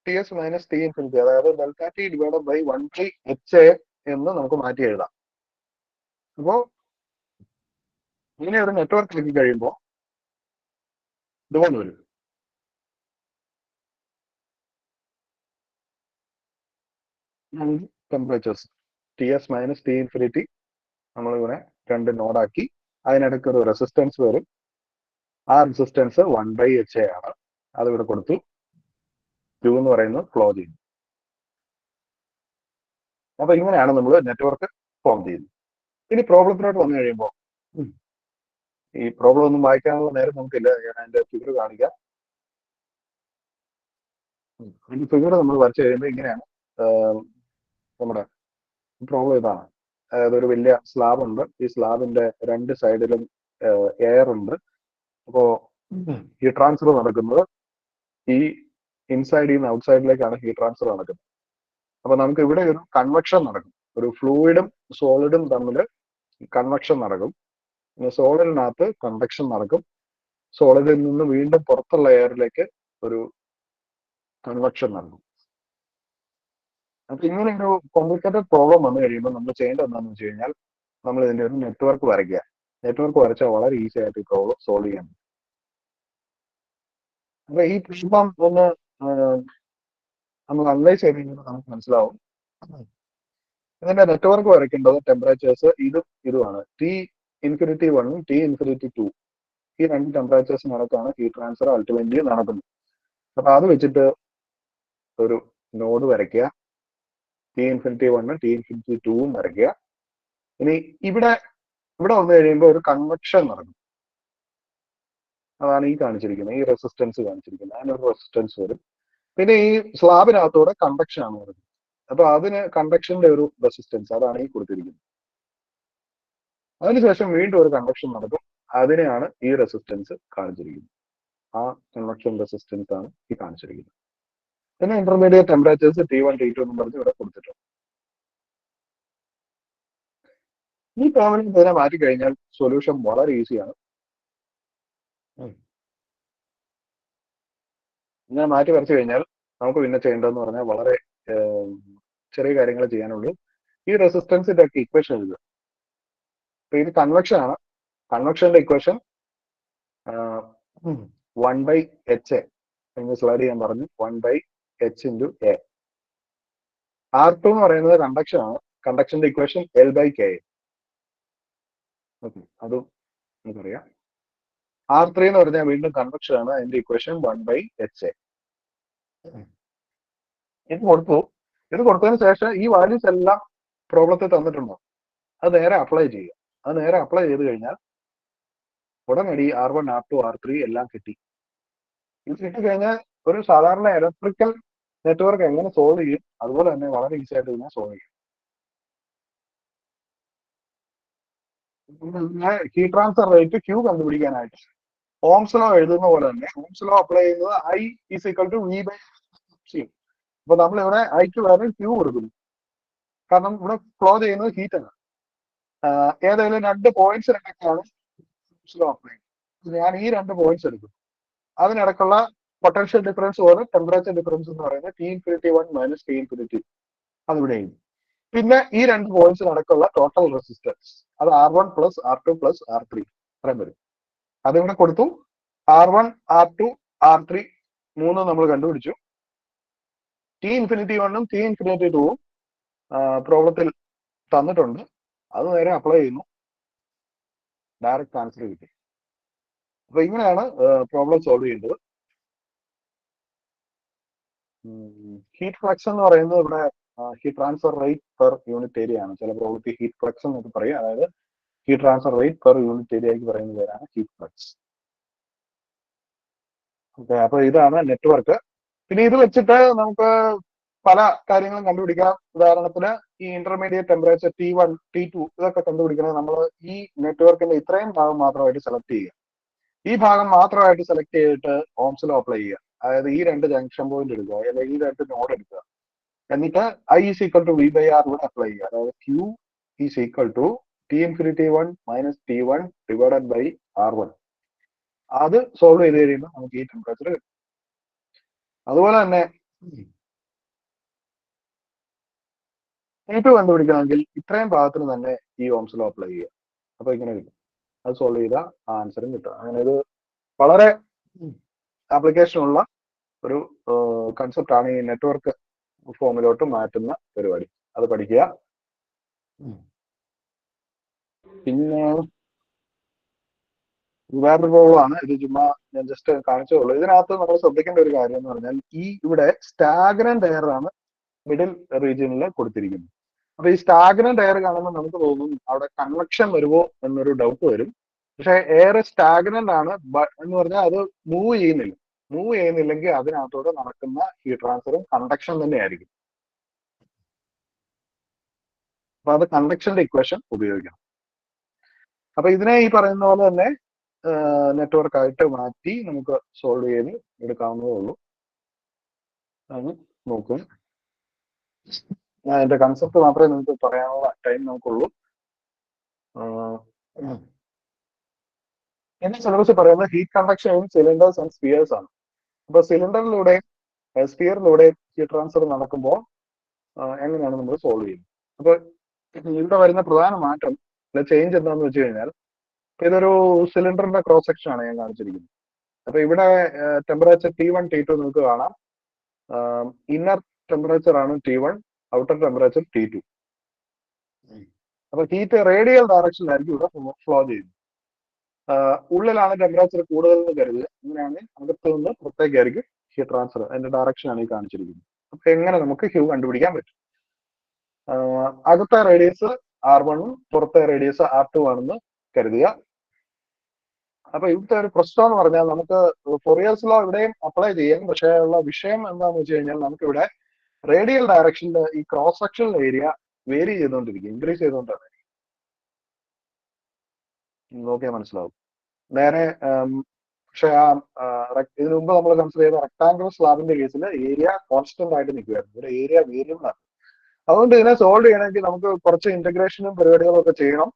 Ts മൈനസ് ടി ഇൻഫിനിറ്റി, അതായത് delta T divided by 1/HA എന്ന് നമുക്ക് മാറ്റി എഴുതാം. അപ്പോ ഇങ്ങനെ ഒരു നെറ്റ്വർക്ക് എടുക്കി കഴിയുമ്പോൾ ഇതുപോലെ വരും. Temperatures Ts minus T infinity നമ്മളിവിടെ രണ്ട് നോഡാക്കി, അതിനിടയ്ക്ക് ഒരു റെസിസ്റ്റൻസ് വരും. ആ റെസിസ്റ്റൻസ് 1/HA ആണ്, അതിവിടെ കൊടുത്തു. Q എന്ന് പറയുന്നത് ഫ്ലോ ചെയ്യുന്നു. അപ്പൊ ഇങ്ങനെയാണ് നമ്മൾ നെറ്റ്വർക്ക് ഫോം ചെയ്യുന്നത്. ഇനി പ്രോബ്ലത്തിലോട്ട് വന്നു കഴിയുമ്പോൾ ഈ പ്രോബ്ലം ഒന്നും വായിക്കാനുള്ള നേരം നമുക്കില്ല, ഞാൻ അതിന്റെ ഫിഗർ കാണിക്കാം. ഈ ഫിഗർ നമ്മൾ വരച്ചു കഴിയുമ്പോൾ ഇങ്ങനെയാണ് നമ്മുടെ പ്രോബ്ലം. ഇതാണ്, അതായത് ഒരു വലിയ സ്ലാബ് ഉണ്ട്, ഈ സ്ലാബിന്റെ രണ്ട് സൈഡിലും എയർ ഉണ്ട്. അപ്പോ ഹീറ്റ് ട്രാൻസ്ഫർ നടക്കുന്നത് ഈ ഇൻസൈഡിൽ നിന്ന് ഔട്ട്സൈഡിലേക്കാണ് ഹീറ്റ് ട്രാൻസ്ഫർ നടക്കുന്നത്. അപ്പൊ നമുക്ക് ഇവിടെ ഒരു കൺവെക്ഷൻ നടക്കും, ഒരു ഫ്ലൂയിഡും സോളിഡും തമ്മിൽ കൺവെക്ഷൻ നടക്കും. പിന്നെ സോളിഡിനകത്ത് കണ്ടക്ഷൻ നടക്കും. സോളിഡിൽ നിന്ന് വീണ്ടും പുറത്തുള്ള എയറിലേക്ക് ഒരു കൺവെക്ഷൻ നടക്കും. അപ്പൊ ഇങ്ങനെ ഒരു കോംപ്ലിക്കേറ്റഡ് പ്രോബ്ലം വന്നു കഴിയുമ്പോൾ നമ്മൾ ചെയ്യേണ്ടത് എന്താണെന്ന് വെച്ച് കഴിഞ്ഞാൽ നമ്മൾ ഇതിന്റെ ഒരു നെറ്റ്വർക്ക് വരയ്ക്കുക. നെറ്റ്വർക്ക് വരച്ചാൽ വളരെ ഈസി ആയിട്ട് ഈ പ്രോബ്ലം സോൾവ് ചെയ്യാൻ പറ്റും. അപ്പൊ ഈ പ്രോബ്ലം ഒന്ന് നമ്മൾ അനലൈസ് ചെയ്ത് കഴിഞ്ഞാൽ നമുക്ക് മനസ്സിലാവും. ഇതിന്റെ നെറ്റ്വർക്ക് വരയ്ക്കേണ്ടത് ടെമ്പറേച്ചേഴ്സ് ഇതുമാണ്. T∞1 T∞2 ഈ രണ്ട് ടെമ്പറേച്ചേഴ്സിനകത്താണ് ഹീറ്റ് ട്രാൻസ്ഫർ അൾട്ടിമേറ്റ്ലി നടക്കുന്നത്. അപ്പൊ അത് വെച്ചിട്ട് ഒരു നോഡ് വരയ്ക്കുക, T∞1 T∞2 വരയ്ക്കുക. ഇനി ഇവിടെ വന്നു കഴിയുമ്പോൾ ഒരു കൺവെക്ഷൻ നടക്കും. അതാണ് ഈ കാണിച്ചിരിക്കുന്നത്, ഈ റെസിസ്റ്റൻസ് കാണിച്ചിരിക്കുന്നത്. അതിനൊരു റെസിസ്റ്റൻസ് വരും. പിന്നെ ഈ സ്ലാബിനകത്തൂടെ കണ്ടക്ഷൻ ആണ് വരുന്നത്. അപ്പൊ അതിന് കണ്ടക്ഷന്റെ ഒരു റെസിസ്റ്റൻസ് അതാണ് ഈ കൊടുത്തിരിക്കുന്നത്. അതിനുശേഷം വീണ്ടും ഒരു കണ്ടക്ഷൻ നടക്കും, അതിനെയാണ് ഈ റെസിസ്റ്റൻസ് കാണിച്ചിരിക്കുന്നത്. ആ കണ്ടക്ഷൻ റെസിസ്റ്റൻസ് ആണ് ഈ കാണിച്ചിരിക്കുന്നത്. പിന്നെ ഇന്റർമീഡിയറ്റ് ടെമ്പറേച്ചേഴ്സ് T1 T2 എന്ന് പറഞ്ഞ് ഇവിടെ കൊടുത്തിട്ടുണ്ട്. ഈ പ്രോബ്ലം ഇതിനെ മാറ്റി കഴിഞ്ഞാൽ സൊല്യൂഷൻ വളരെ ഈസിയാണ്. ഇങ്ങനെ മാറ്റി വരച്ചു കഴിഞ്ഞാൽ നമുക്ക് പിന്നെ ചെയ്യേണ്ടതെന്ന് പറഞ്ഞാൽ വളരെ ചെറിയ കാര്യങ്ങൾ ചെയ്യാനുള്ളൂ. ഈ റെസിസ്റ്റൻസിന്റെ ഒക്കെ ഇക്വേഷൻ എഴുതുക. അപ്പൊ ഇത് കൺവെക്ഷൻ ആണ്. കൺവെക്ഷന്റെ ഇക്വേഷൻ 1/H എന്ന് സ്ലൈഡ് ചെയ്യാൻ പറഞ്ഞു. 1/H × A. R2 എന്ന് പറയുന്നത് കണ്ടക്ഷൻ ആണ്. കണ്ടക്ഷന്റെ ഇക്വേഷൻ L/K. ഓക്കെ, അതും നമുക്കറിയാം. R3 എന്ന് പറഞ്ഞാൽ വീണ്ടും കൺവെക്ഷൻ ആണ്. അതിന്റെ ഇക്വേഷൻ 1/H. ഇത് കൊടുത്തതിന് ശേഷം ഈ വാല്യൂസ് എല്ലാം പ്രോബ്ലത്തിൽ തന്നിട്ടുണ്ടോ, അത് നേരെ അപ്ലൈ ചെയ്യുക. അത് നേരെ അപ്ലൈ ചെയ്ത് കഴിഞ്ഞാൽ ഉടനടി R1 R2 R3 എല്ലാം കിട്ടി. ഇത് കിട്ടിക്കഴിഞ്ഞാൽ ഒരു സാധാരണ ഇലക്ട്രിക്കൽ നെറ്റ്വർക്ക് എങ്ങനെ സോൾവ് ചെയ്യും അതുപോലെ തന്നെ വളരെ ഈസി ആയിട്ട് ഇതിനെ സോൾവ് ചെയ്യും. ഹീറ്റ് ട്രാൻസ്ഫർ റേറ്റ് Q കണ്ടുപിടിക്കാനായിട്ട് ഓംസ് ലോ എഴുതുന്ന പോലെ തന്നെ ഓംസ് ലോ അപ്ലൈ ചെയ്യുന്നത് I = V/C. അപ്പൊ നമ്മൾ ഇവിടെ ഐക്ക് പകരം Q കൊടുക്കുന്നു, കാരണം ഇവിടെ ഫ്ലോ ചെയ്യുന്നത് ഹീറ്റ് ആണ്. ഏതെങ്കിലും രണ്ട് പോയിന്റ്സ് ഇടയ്ക്കാണ് ഓംസ് ലോ അപ്ലൈ ചെയ്യുന്നത്. ഞാൻ ഈ രണ്ട് പോയിന്റ്സ് എടുക്കും. അതിനിടക്കുള്ള പൊട്ടൻഷ്യൽ ഡിഫറൻസ് പോലെ ടെമ്പറേച്ചർ ഡിഫറൻസ് എന്ന് പറയുന്നത് T∞1 - T∞. അതിവിടെ എഴുതി. പിന്നെ ഈ രണ്ട് പോയിന്റ്സ് നടക്കുള്ള ടോട്ടൽ റെസിസ്റ്റൻസ് അത് R1 + R2 + R3 അത്രയും വരും. അതിവിടെ കൊടുത്തു. R1 R2 R3 മൂന്നും നമ്മൾ കണ്ടുപിടിച്ചു. T∞1 T∞2 പ്രോബ്ലത്തിൽ തന്നിട്ടുണ്ട്. അത് നേരെ അപ്ലൈ ചെയ്യുന്നു, ഡയറക്റ്റ് ആൻസർ കിട്ടി. അപ്പൊ ഇങ്ങനെയാണ് പ്രോബ്ലം സോൾവ് ചെയ്യേണ്ടത്. ഹീറ്റ് ഫ്ലക്സ് എന്ന് പറയുന്നത് ഇവിടെ heat transfer rate per unit area ആണ്. ചില പ്രോബ്ലത്തിൽ ഹീറ്റ് ഫ്ലക്സ് എന്നൊക്കെ പറയും. അതായത് heat transfer rate per unit ഏരിയക്ക് പറയുന്ന പേരാണ് ഹീറ്റ് ഫ്ലക്സ്. ഓക്കെ, അപ്പൊ ഇതാണ് നെറ്റ്വർക്ക്. പിന്നെ ഇത് വെച്ചിട്ട് നമുക്ക് പല കാര്യങ്ങളും കണ്ടുപിടിക്കാം. ഉദാഹരണത്തിന് ഈ ഇന്റർമീഡിയറ്റ് ടെമ്പറേച്ചർ T1 T2 ഇതൊക്കെ കണ്ടുപിടിക്കണേ നമ്മൾ ഈ നെറ്റ്വർക്കിന്റെ ഇത്രയും ഭാഗം മാത്രമായിട്ട് സെലക്ട് ചെയ്യുക. ഈ ഭാഗം മാത്രമായിട്ട് സെലക്ട് ചെയ്തിട്ട് ഓംസ് ലോ അപ്ലൈ ചെയ്യുക. അതായത് ഈ രണ്ട് ജംഗ്ഷൻ പോയിന്റ് എടുക്കുക, അല്ലെങ്കിൽ ഈ രണ്ട് നോഡ് എടുക്കുക. എന്നിട്ട് I = V/R കൂടെ അപ്ലൈ ചെയ്യുക. അതായത് Q = T∞1 - T1 / R1. അത് സോൾവ് ചെയ്ത് കഴിയുമ്പോൾ നമുക്ക് ഈ ടെമ്പറേച്ചർ കിട്ടും. അതുപോലെ തന്നെ T2 കണ്ടുപിടിക്കണമെങ്കിൽ ഇത്രയും ഭാഗത്തിന് തന്നെ ഈ ഓംസ് ലോ അപ്ലൈ ചെയ്യുക. അപ്പൊ ഇങ്ങനെ കിട്ടും. അത് സോൾവ് ചെയ്താൽ ആൻസറും കിട്ടും. അങ്ങനെ ഇത് വളരെ ആപ്ലിക്കേഷൻ ഉള്ള ഒരു കൺസെപ്റ്റ് ആണ് ഈ നെറ്റ്വർക്ക് ഫോമിലോട്ട് മാറ്റുന്ന പരിപാടി. അത് പഠിക്കുക. പിന്നെ വേറൊരു പ്രോബ്ലമാണ്. ഇത് ചുമ്മാ ഞാൻ ജസ്റ്റ് കാണിച്ചോളൂ. ഇതിനകത്ത് നമ്മൾ ശ്രദ്ധിക്കേണ്ട ഒരു കാര്യം എന്ന് പറഞ്ഞാൽ ഈ ഇവിടെ സ്റ്റാഗ്നന്റ് എയർ ആണ് മിഡിൽ റീജിയനിൽ കൊടുത്തിരിക്കുന്നത്. അപ്പൊ ഈ സ്റ്റാഗ്നന്റ് എയർ കാണുമ്പോൾ നമുക്ക് തോന്നും അവിടെ കൺവെക്ഷൻ വരുമോ എന്നൊരു ഡൗട്ട് വരും. പക്ഷെ എയർ സ്റ്റാഗ്നന്റ് ആണ് എന്ന് പറഞ്ഞാൽ അത് മൂവ് ചെയ്യുന്നില്ലെങ്കിൽ അതിനകത്തോടെ നടക്കുന്ന ഹീറ്റ് ട്രാൻസ്ഫറും കണ്ടക്ഷൻ തന്നെയായിരിക്കും. അപ്പൊ അത് കണ്ടക്ഷന്റെ ഇക്വേഷൻ ഉപയോഗിക്കണം. അപ്പൊ ഇതിനെ ഈ പറയുന്ന പോലെ തന്നെ നെറ്റ്വർക്ക് ആയിട്ട് മാറ്റി നമുക്ക് സോൾവ് ചെയ്ത് എടുക്കാവുന്നതേ ഉള്ളൂ. അത് നോക്കും. അതിന്റെ കൺസെപ്റ്റ് മാത്രമേ നിങ്ങൾക്ക് പറയാനുള്ള ടൈം നമുക്കുള്ളൂ. എന്റെ സിലബസ് പറയുന്നത് heat conduction in cylinders and spheres ആണ്. അപ്പൊ സിലിണ്ടറിലൂടെ സ്പിയറിലൂടെ ഹീറ്റ് ട്രാൻസ്ഫർ നടക്കുമ്പോൾ എങ്ങനെയാണ് നമ്മൾ സോൾവ് ചെയ്യുന്നത്. അപ്പൊ ഇവിടെ വരുന്ന പ്രധാന മാറ്റം ചേഞ്ച് എന്താണെന്ന് വെച്ച് കഴിഞ്ഞാൽ ഇതൊരു സിലിണ്ടറിന്റെ ക്രോസ് സെക്ഷൻ ആണ് ഞാൻ കാണിച്ചിരിക്കുന്നത്. അപ്പൊ ഇവിടെ ടെമ്പറേച്ചർ T1 T2 നിങ്ങൾക്ക് കാണാം. ഇന്നർ ടെമ്പറേച്ചർ ആണ് T1, ഔട്ടർ ടെമ്പറേച്ചർ T2. അപ്പൊ ഹീറ്റ് റേഡിയൽ ഡയറക്ഷനിലായിരിക്കും ഇവിടെ ഫ്ലോ ചെയ്യുന്നത്. ഉള്ളിലാണ് ടെമ്പറേച്ചർ കൂടുതൽ എന്ന് കരുതുക. അങ്ങനെയാണെങ്കിൽ അകത്ത് നിന്ന് പുറത്തേക്കായിരിക്കും ഹീറ്റ് ട്രാൻസ്ഫർ. അതിന്റെ ഡയറക്ഷൻ ആണ് ഈ കാണിച്ചിരിക്കുന്നത്. അപ്പൊ എങ്ങനെ നമുക്ക് Q കണ്ടുപിടിക്കാൻ പറ്റും. അകത്തെ റേഡിയസ് R1 പുറത്തെ റേഡിയസ് R2 ആണെന്ന് കരുതുക. അപ്പൊ ഇവിടുത്തെ ഒരു പ്രശ്നം എന്ന് പറഞ്ഞാൽ നമുക്ക് ഫൊറിയേഴ്സ് ലോ ഇവിടെയും അപ്ലൈ ചെയ്യാം. പക്ഷേ ഉള്ള വിഷയം എന്താണെന്ന് വെച്ച് കഴിഞ്ഞാൽ നമുക്ക് ഇവിടെ റേഡിയൽ ഡയറക്ഷനിൽ ഈ ക്രോസ് സെക്ഷണൽ ഏരിയ വേരി ചെയ്തുകൊണ്ടിരിക്കും, ഇൻക്രീസ് ചെയ്തുകൊണ്ടാണ്. നോക്കിയാൽ മനസ്സിലാവും. നേരെ പക്ഷെ ഇതിനു മുമ്പ് നമ്മൾ കൺസിഡർ ചെയ്ത റെക്ടാംഗുലർ സ്ലാബിന്റെ കേസിൽ ഏരിയ കോൺസ്റ്റന്റ് ആയിട്ട് നിൽക്കുമായിരുന്നു. ഇവിടെ ഏരിയ വേരിയബിൾ ആണ്. അതുകൊണ്ട് ഇതിനെ സോൾവ് ചെയ്യണമെങ്കിൽ നമുക്ക് കുറച്ച് ഇന്റഗ്രേഷനും പരിപാടികളും ഒക്കെ ചെയ്യണം.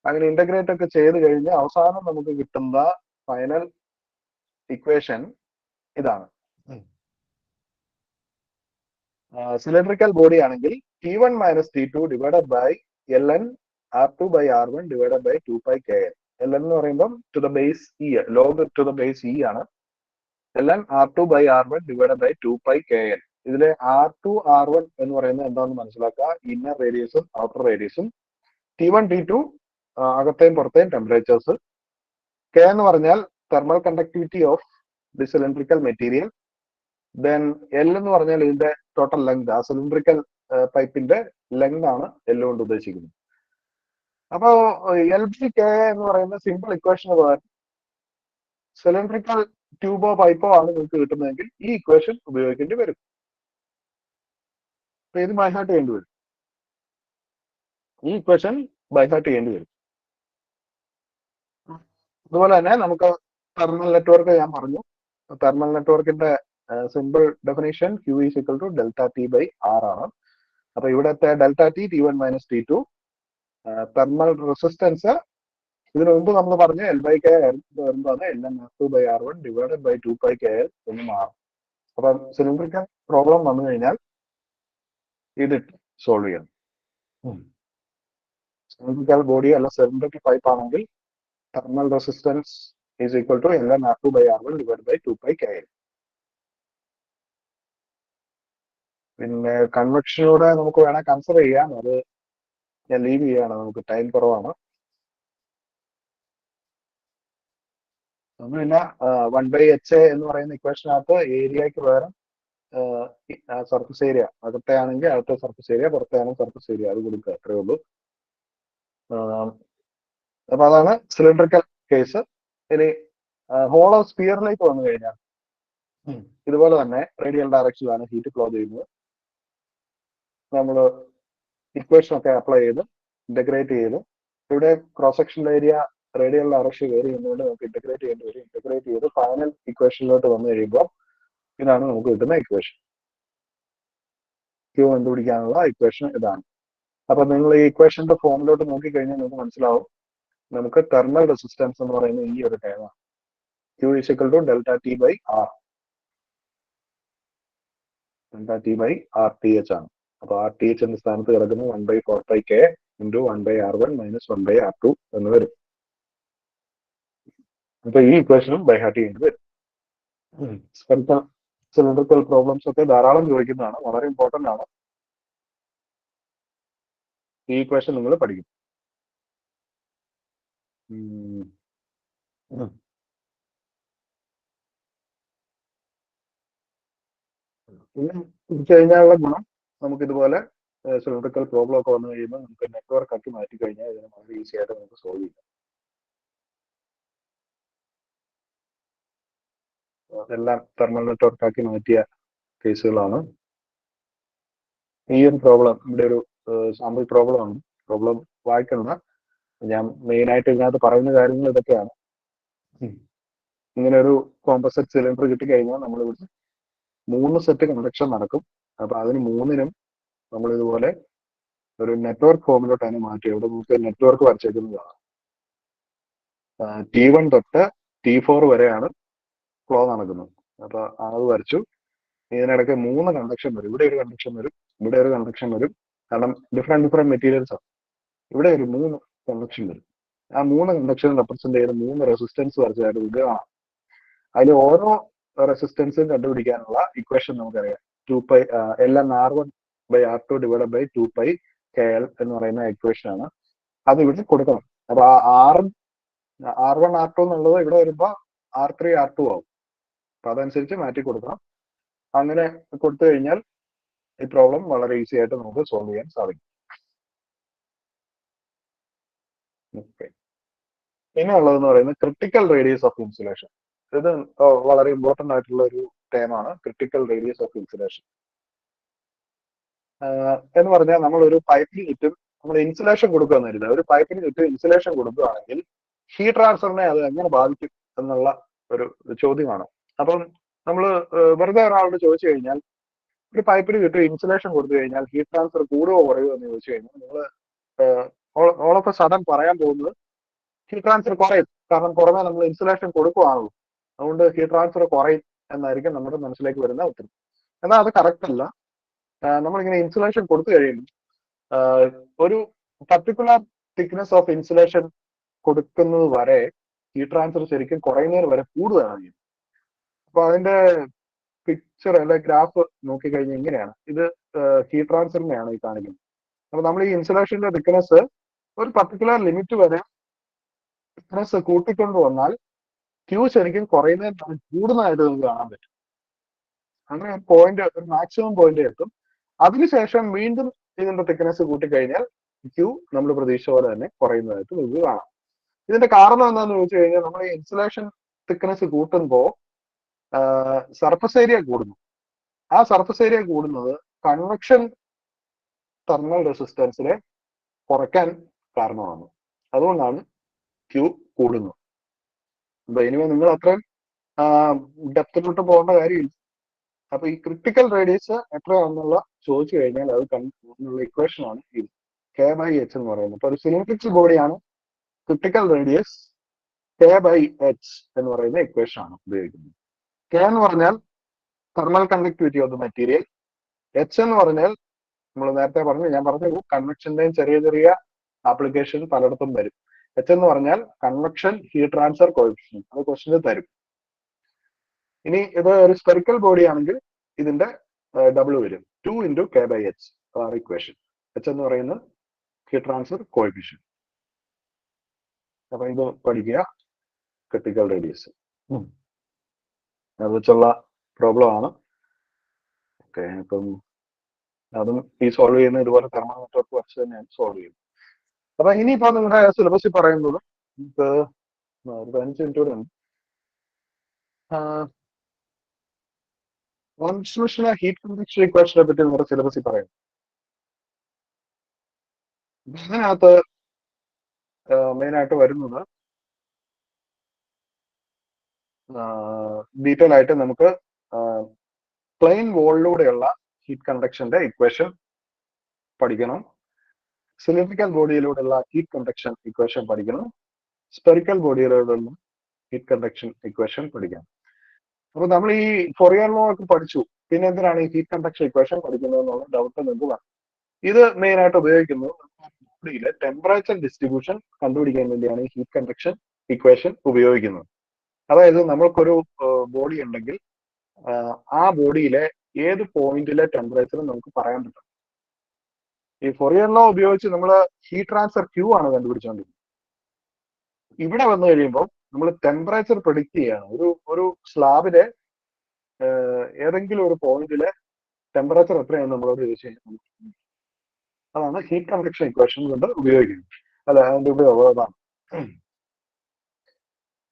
അങ്ങനെ ഇന്റഗ്രേറ്റ് ഒക്കെ ചെയ്ത് കഴിഞ്ഞ് അവസാനം നമുക്ക് കിട്ടുന്ന ഫൈനൽ ഇക്വേഷൻ ഇതാണ്. സിലിണ്ടറിക്കൽ ബോഡി ആണെങ്കിൽ T1 minus T2 divided by ln R2 by R1 divided by 2 K L. ln എന്ന് പറയുമ്പോൾ to the base E, log to the base E ആണ്. ln R2 by R1 divided by 2 K L. ഇതിലെ R2 R1 എന്ന് പറയുന്നത് എന്താണെന്ന് മനസ്സിലാക്കുക. Inner റേഡിയസും outer റേഡിയസും. T1 T2 അകത്തെയും പുറത്തെയും ടെമ്പറേച്ചേഴ്സ്. കെ എന്ന് പറഞ്ഞാൽ thermal conductivity of the cylindrical material. Then L എന്ന് പറഞ്ഞാൽ ഇതിന്റെ ടോട്ടൽ ലെങ്ത്, ആ സിലിണ്ടറിക്കൽ പൈപ്പിന്റെ ലെങ്ത് ആണ് എൽ കൊണ്ട് ഉദ്ദേശിക്കുന്നത്. അപ്പോ എൽ ബി കെ എന്ന് പറയുന്ന സിമ്പിൾ ഇക്വേഷന് പകരം സിലിണ്ടറിക്കൽ ട്യൂബോ പൈപ്പോ ആണ് നിങ്ങൾക്ക് കിട്ടുന്നതെങ്കിൽ ഈ ഇക്വേഷൻ ഉപയോഗിക്കേണ്ടി വരും. ഇത് ബൈഹാർട്ട് ചെയ്യേണ്ടി വരും. ഈ ഇക്വേഷൻ ബൈഹാർട്ട് ചെയ്യേണ്ടി വരും. അതുപോലെ തന്നെ നമുക്ക് തെർമൽ നെറ്റ്വർക്ക് ഞാൻ പറഞ്ഞു. തെർമൽ നെറ്റ്വർക്കിന്റെ simple definition Q is equal to delta T by R ആണ്. അപ്പൊ ഇവിടുത്തെ delta T T1 minus T2. Thermal resistance ഇതിനു മുമ്പ് നമ്മൾ പറഞ്ഞ എൽ ബൈ കെ വരുമ്പോൾ ln R2 by R1 divided by 2 K L എന്ന് മാറും. അപ്പൊ സിലിണ്ടറിക്കൽ പ്രോബ്ലം വന്നു കഴിഞ്ഞാൽ ഇത് സോൾവ് ചെയ്യണം. സിലിണ്ടറിക്കൽ ബോഡി അല്ല സിലിണ്ടറിക്കൽ പൈപ്പ് ആണെങ്കിൽ thermal resistance is equal to ln R2 by R1 divide by 2 K L. പിന്നെ കൺവെക്ഷനിലൂടെ നമുക്ക് വേണേൽ കൺസിഡർ ചെയ്യാം. അത് ഞാൻ ലീവ് ചെയ്യാണ്, നമുക്ക് ടൈം കുറവാണ്. പിന്നെ 1/h എന്ന് പറയുന്ന ഇക്വേഷനകത്ത് ഏരിയക്ക് പകരം സർഫസ് ഏരിയ, അകത്തെ ആണെങ്കിൽ അകത്തെ സർഫസ് ഏരിയ, പുറത്തെ ആണെങ്കിൽ സർഫസ് ഏരിയ, അത് കൊടുക്കുക, അത്രേ ഉള്ളൂ. അപ്പൊ അതാണ് സിലിണ്ടറിക്കൽ കേസ്. ഇനി ഹോളോ സ്പിയറിലേക്ക് വന്നു കഴിഞ്ഞാൽ ഇതുപോലെ തന്നെ റേഡിയൽ ഡയറക്ഷനിലാണ് ഹീറ്റ് ഫ്ലോ ചെയ്യുന്നത്. നമ്മൾ ഇക്വേഷൻ ഒക്കെ അപ്ലൈ ചെയ്ത് ഇന്റഗ്രേറ്റ് ചെയ്ത് ഇവിടെ cross section area radial direction കയറി ചെയ്യുന്നതുകൊണ്ട് നമുക്ക് ഇന്റഗ്രേറ്റ് ചെയ്യേണ്ടി വരും. ഇന്റഗ്രേറ്റ് ചെയ്ത് ഫൈനൽ ഇക്വേഷനിലോട്ട് വന്നു കഴിയുമ്പോൾ ഇതാണ് നമുക്ക് കിട്ടുന്ന ഇക്വേഷൻ. Q കണ്ടുപിടിക്കാനുള്ള ഇക്വേഷൻ ഇതാണ്. അപ്പൊ നിങ്ങൾ ഈ ഇക്വേഷന്റെ ഫോമിലോട്ട് നോക്കിക്കഴിഞ്ഞാൽ നിങ്ങൾക്ക് മനസ്സിലാവും നമുക്ക് തെർമൽ റെസിസ്റ്റൻസ് എന്ന് പറയുന്ന ഈ ഒരു ടേമാണ്. Q is equal to delta T by R. Delta T by R T H ആണ്. അപ്പൊ ആർ ടി എച്ച് എന്ന സ്ഥാനത്ത് കിടക്കുന്നത് 1/4πk into 1/R1 minus 1/R2 എന്ന് വരും. അപ്പൊ ഈ ഇക്വേഷനും ബൈഹാർട്ട് ചെയ്യേണ്ടി വരും. സിലിണ്ടറിക്കൽ പ്രോബ്ലംസ് ഒക്കെ ധാരാളം ചോദിക്കുന്നതാണ്, വളരെ ഇമ്പോർട്ടന്റ് ആണ്. ഈ ഇക്വേഷൻ നിങ്ങൾ പഠിക്കും. പിന്നെ തിരിച്ചു കഴിഞ്ഞാലുള്ള ഗുണം നമുക്ക് ഇതുപോലെ സിലിണ്ടറിക്കൽ പ്രോബ്ലം ഒക്കെ വന്നു കഴിയുമ്പോൾ നമുക്ക് നെറ്റ്വർക്ക് ആക്കി മാറ്റി കഴിഞ്ഞാൽ ഇതിനെ വളരെ ഈസി ആയിട്ട് നമുക്ക് സോൾവ് ചെയ്യാം. അതെല്ലാം തെർമൽ നെറ്റ്വർക്ക് ആക്കി മാറ്റിയ കേസുകളാണ്. ഈ ഒരു പ്രോബ്ലം ഇവിടെ ഒരു സാമ്പിൾ പ്രോബ്ലം ആണ്. പ്രോബ്ലം വായിക്കണ്ട, ഞാൻ മെയിൻ ആയിട്ട് ഇതിനകത്ത് പറയുന്ന കാര്യങ്ങൾ ഇതൊക്കെയാണ്. ഇങ്ങനെ ഒരു കോമ്പസൈറ്റ് സിലിണ്ടർ കിട്ടിക്കഴിഞ്ഞാൽ നമ്മൾ ഇവിടെ 3 സെറ്റ് കണ്ടക്ഷൻ നടക്കും. അപ്പൊ അതിന് 3നും നമ്മൾ ഇതുപോലെ ഒരു നെറ്റ്വർക്ക് ഫോമിലോട്ട് അതിനെ മാറ്റി. ഇവിടെ നമുക്ക് നെറ്റ്വർക്ക് വരച്ചേക്കുന്നതാണ്. T1 തൊട്ട് T4 വരെയാണ് ഫ്ലോ നടക്കുന്നത്. അപ്പൊ അത് വരച്ചു. ഇതിനിടയ്ക്ക് 3 കണ്ടക്ഷൻ വരും. ഇവിടെ ഒരു കണ്ടക്ഷൻ വരും, ഇവിടെ ഒരു കണ്ടക്ഷൻ വരും. കാരണം ഡിഫറെന്റ് മെറ്റീരിയൽസ് ആണ്. ഇവിടെ ഒരു 3 കണ്ടക്ഷൻ വരും. ആ 3 കണ്ടക്ഷൻ റെപ്രസെന്റ് ചെയ്ത് 3 റെസിസ്റ്റൻസ് വരച്ചതായിട്ട് ഇത് കാണാം. അതിൽ ഓരോ റെസിസ്റ്റൻസും കണ്ടുപിടിക്കാനുള്ള ഇക്വേഷൻ നമുക്കറിയാം. 2π ln R1 by R2 divide by 2 K L എന്ന് പറയുന്ന ഇക്വേഷൻ ആണ്. അത് ഇവിടെ കൊടുക്കണം. അപ്പൊ R1 R2 എന്നുള്ളത് ഇവിടെ വരുമ്പോ R3 R2 ആവും. അപ്പൊ അതനുസരിച്ച് മാറ്റി കൊടുക്കണം. അങ്ങനെ കൊടുത്തു കഴിഞ്ഞാൽ ഈ പ്രോബ്ലം വളരെ ഈസി ആയിട്ട് നമുക്ക് സോൾവ് ചെയ്യാൻ സാധിക്കും. ഓക്കെ. പിന്നെ ഉള്ളതെന്ന് പറയുന്നത് ക്രിട്ടിക്കൽ റേഡിയസ് ഓഫ് ഇൻസുലേഷൻ. ഇത് വളരെ ഇമ്പോർട്ടന്റ് ആയിട്ടുള്ള ഒരു ടേമാണ് ക്രിട്ടിക്കൽ റേഡിയസ് ഓഫ് ഇൻസുലേഷൻ. എന്ന് പറഞ്ഞാൽ നമ്മൾ ഒരു പൈപ്പിന് ചുറ്റും നമ്മൾ ഇൻസുലേഷൻ കൊടുക്കുകയെന്ന് കരുതുക. ഒരു പൈപ്പിന് ചുറ്റും ഇൻസുലേഷൻ കൊടുക്കുകയാണെങ്കിൽ ഹീറ്റ് ട്രാൻസ്ഫറിനെ അത് എങ്ങനെ ബാധിക്കും എന്നുള്ള ഒരു ചോദ്യമാണ്. അപ്പം നമ്മൾ വെറുതെ ഒരാളോട് ചോദിച്ചു കഴിഞ്ഞാൽ ഒരു പൈപ്പിന് ചുറ്റും ഇൻസുലേഷൻ കൊടുത്തു കഴിഞ്ഞാൽ ഹീറ്റ് ട്രാൻസ്ഫർ കൂടുകയോ കുറയുമോ എന്ന് ചോദിച്ചു കഴിഞ്ഞാൽ നിങ്ങൾ ഓൾ ഓഫ് എ സഡൻ പറയാൻ പോകുന്നത് ഹീറ്റ് ട്രാൻസ്ഫർ കുറയും, കാരണം പുറമെ നമ്മൾ ഇൻസുലേഷൻ കൊടുക്കുകയാണല്ലോ, അതുകൊണ്ട് ഹീറ്റ് ട്രാൻസ്ഫർ കുറയും എന്നായിരിക്കും നമ്മുടെ മനസ്സിലേക്ക് വരുന്ന ഉത്തരം. എന്നാൽ അത് കറക്റ്റ് അല്ല. നമ്മളിങ്ങനെ ഇൻസുലേഷൻ കൊടുത്തു കഴിയുമ്പോൾ ഒരു പർട്ടിക്കുലർ തിക്നെസ് ഓഫ് ഇൻസുലേഷൻ കൊടുക്കുന്നത് വരെ ഹീറ്റ് ട്രാൻസ്ഫർ ശരിക്കും കുറയുന്നതിന് വരെ കൂടുകയാണ് ചെയ്യുന്നത്. അപ്പൊ അതിന്റെ പിക്ചർ അല്ലെ ഗ്രാഫ് നോക്കിക്കഴിഞ്ഞാൽ ഇങ്ങനെയാണ്. ഇത് ഹീറ്റ് ട്രാൻസ്ഫറിനെയാണ് ഈ കാണിക്കുന്നത്. അപ്പൊ നമ്മൾ ഈ ഇൻസുലേഷന്റെ തിക്നെസ് ഒരു പർട്ടിക്കുലർ ലിമിറ്റ് വരെ തിക്നെസ് കൂട്ടിക്കൊണ്ട് വന്നാൽ ക്യൂ ശരിക്കും കുറയുന്നതിന് കൂടുന്നതായിട്ട് നമുക്ക് കാണാൻ പറ്റും. അങ്ങനെ പോയിന്റ് ഒരു മാക്സിമം പോയിന്റ് എത്തും. അതിനുശേഷം വീണ്ടും ഇതിന്റെ തിക്നെസ് കൂട്ടിക്കഴിഞ്ഞാൽ ക്യൂ നമ്മൾ പ്രതീക്ഷ പോലെ തന്നെ കുറയുന്നതായിട്ട് നമുക്ക് കാണാം. ഇതിന്റെ കാരണം എന്താണെന്ന് ചോദിച്ചു കഴിഞ്ഞാൽ നമ്മൾ ഈ ഇൻസുലേഷൻ തിക്നെസ് കൂട്ടുമ്പോൾ സർഫസ് ഏരിയ കൂടുന്നു. ആ സർഫസ് ഏരിയ കൂടുന്നത് കൺവെക്ഷൻ തെർമൽ റെസിസ്റ്റൻസിനെ കുറയ്ക്കാൻ കാരണമാണ്. അതുകൊണ്ടാണ് ക്യൂ കൂടുന്നത്. അപ്പൊ ഇനിമേ നിങ്ങൾ അത്രയും ഡെപ്തിലോട്ട് പോകേണ്ട കാര്യമില്ല. അപ്പൊ ഈ ക്രിട്ടിക്കൽ റേഡിയസ് എത്രയാണെന്നുള്ള ചോദിച്ചു കഴിഞ്ഞാൽ അത് കണ്ടുള്ള ഇക്വേഷൻ ആണ് ഇത് K/H എന്ന് പറയുന്നത്. അപ്പൊ ഒരു സിലിണ്ടറിക്കൽ ബോഡിയാണ് ക്രിട്ടിക്കൽ റേഡിയസ് K/H എന്ന് പറയുന്ന ഇക്വേഷൻ ആണ് ഉപയോഗിക്കുന്നത്. K എന്ന് പറഞ്ഞാൽ thermal conductivity of the material. H എന്ന് പറഞ്ഞാൽ നമ്മൾ നേരത്തെ ഞാൻ പറഞ്ഞു കൺവെക്ഷന്റെയും ചെറിയ ചെറിയ ആപ്ലിക്കേഷൻ പലയിടത്തും വരും. H എന്ന് പറഞ്ഞാൽ കൺവെക്ഷൻ ഹീറ്റ് ട്രാൻസ്ഫർ കോഎഫിഷ്യന്റ്. അത് ക്വസ്റ്റിന് തരും. ഇനി ഇത് ഒരു സ്പെറിക്കൽ ബോഡി ആണെങ്കിൽ ഇതിന്റെ ഡബിൾ വരും, 2 × K/H ആണ് ഇക്വേഷൻ. H എന്ന് പറയുന്നത് ഹീറ്റ് ട്രാൻസ്ഫർ കോഎഫിഷ്യന്റ്. അപ്പൊ ഇത് പഠിക്കുക, ക്രിട്ടിക്കൽ റേഡിയസ് അത് വെച്ചുള്ള പ്രോബ്ലം ആണ്. ഓക്കെ, അപ്പം അതും ഈ സോൾവ് ചെയ്യുന്ന ഇതുപോലെ തെർമൽ നെറ്റ്വർക്ക് വച്ച് തന്നെയാണ് സോൾവ് ചെയ്യുന്നത്. അപ്പൊ ഇനിയിപ്പോ നിങ്ങളുടെ സിലബസിൽ പറയുന്നത് നമുക്ക് 15 മിനിറ്റ് കൂടെ ഉണ്ട്. ട്രാൻസ്മിഷൻ ഹീറ്റ് കണ്ടക്ഷൻ ഇക്വേഷനെ പറ്റി നമ്മുടെ സിലബസിൽ പറയുന്നു. ഇതിനകത്ത് മെയിൻ ആയിട്ട് വരുന്നത് ഡീറ്റെയിൽ ആയിട്ട് നമുക്ക് പ്ലെയിൻ വോളിലൂടെയുള്ള ഹീറ്റ് കണ്ടക്ഷന്റെ ഇക്വേഷൻ പഠിക്കണം, സിലിണ്ടറിക്കൽ ബോഡിയിലൂടെയുള്ള ഹീറ്റ് കണ്ടക്ഷൻ ഇക്വേഷൻ പഠിക്കണം, സ്പെറിക്കൽ ബോഡിയിലൂടെയുള്ള ഹീറ്റ് കണ്ടക്ഷൻ ഇക്വേഷൻ പഠിക്കണം. അപ്പൊ നമ്മൾ ഈ ഫൊറിയർ ലോ ഒക്കെ പഠിച്ചു, പിന്നെ എന്തിനാണ് ഈ ഹീറ്റ് കണ്ടക്ഷൻ ഇക്വേഷൻ പഠിക്കുന്നത് എന്നുള്ള ഡൗട്ട് നിങ്ങൾക്ക് വരണം. ഇത് മെയിൻ ആയിട്ട് ഉപയോഗിക്കുന്നത് ബോഡിയിലെ ടെമ്പറേച്ചർ ഡിസ്ട്രിബ്യൂഷൻ കണ്ടുപിടിക്കാൻ വേണ്ടിയാണ് ഈ ഹീറ്റ് കണ്ടക്ഷൻ ഇക്വേഷൻ ഉപയോഗിക്കുന്നത്. അതായത് നമ്മൾക്കൊരു ബോഡി ഉണ്ടെങ്കിൽ ആ ബോഡിയിലെ ഏത് പോയിന്റിലെ ടെമ്പറേച്ചർ നമുക്ക് പറയാൻ പറ്റും. ഈ ഫൊറിയർ ലോ ഉപയോഗിച്ച് നമ്മൾ ഹീറ്റ് ട്രാൻസ്ഫർ ക്യൂ ആണ് കണ്ടുപിടിച്ചുകൊണ്ടിരിക്കുന്നത്. ഇവിടെ വന്നു കഴിയുമ്പോൾ നമ്മൾ ടെമ്പറേച്ചർ പ്രെഡിക്റ്റ് ചെയ്യാണ്. ഒരു സ്ലാബിലെ ഏതെങ്കിലും ഒരു പോയിന്റിലെ ടെമ്പറേച്ചർ എത്രയാണെന്ന് നമ്മളോട് ചോദിച്ചു കഴിഞ്ഞാൽ അതാണ് ഹീറ്റ് കണ്ടക്ഷൻ ഇക്വേഷൻ കൊണ്ട് ഉപയോഗിക്കുന്നത്. അല്ല, അതിന്റെ ഉപയോഗം അതാണ്.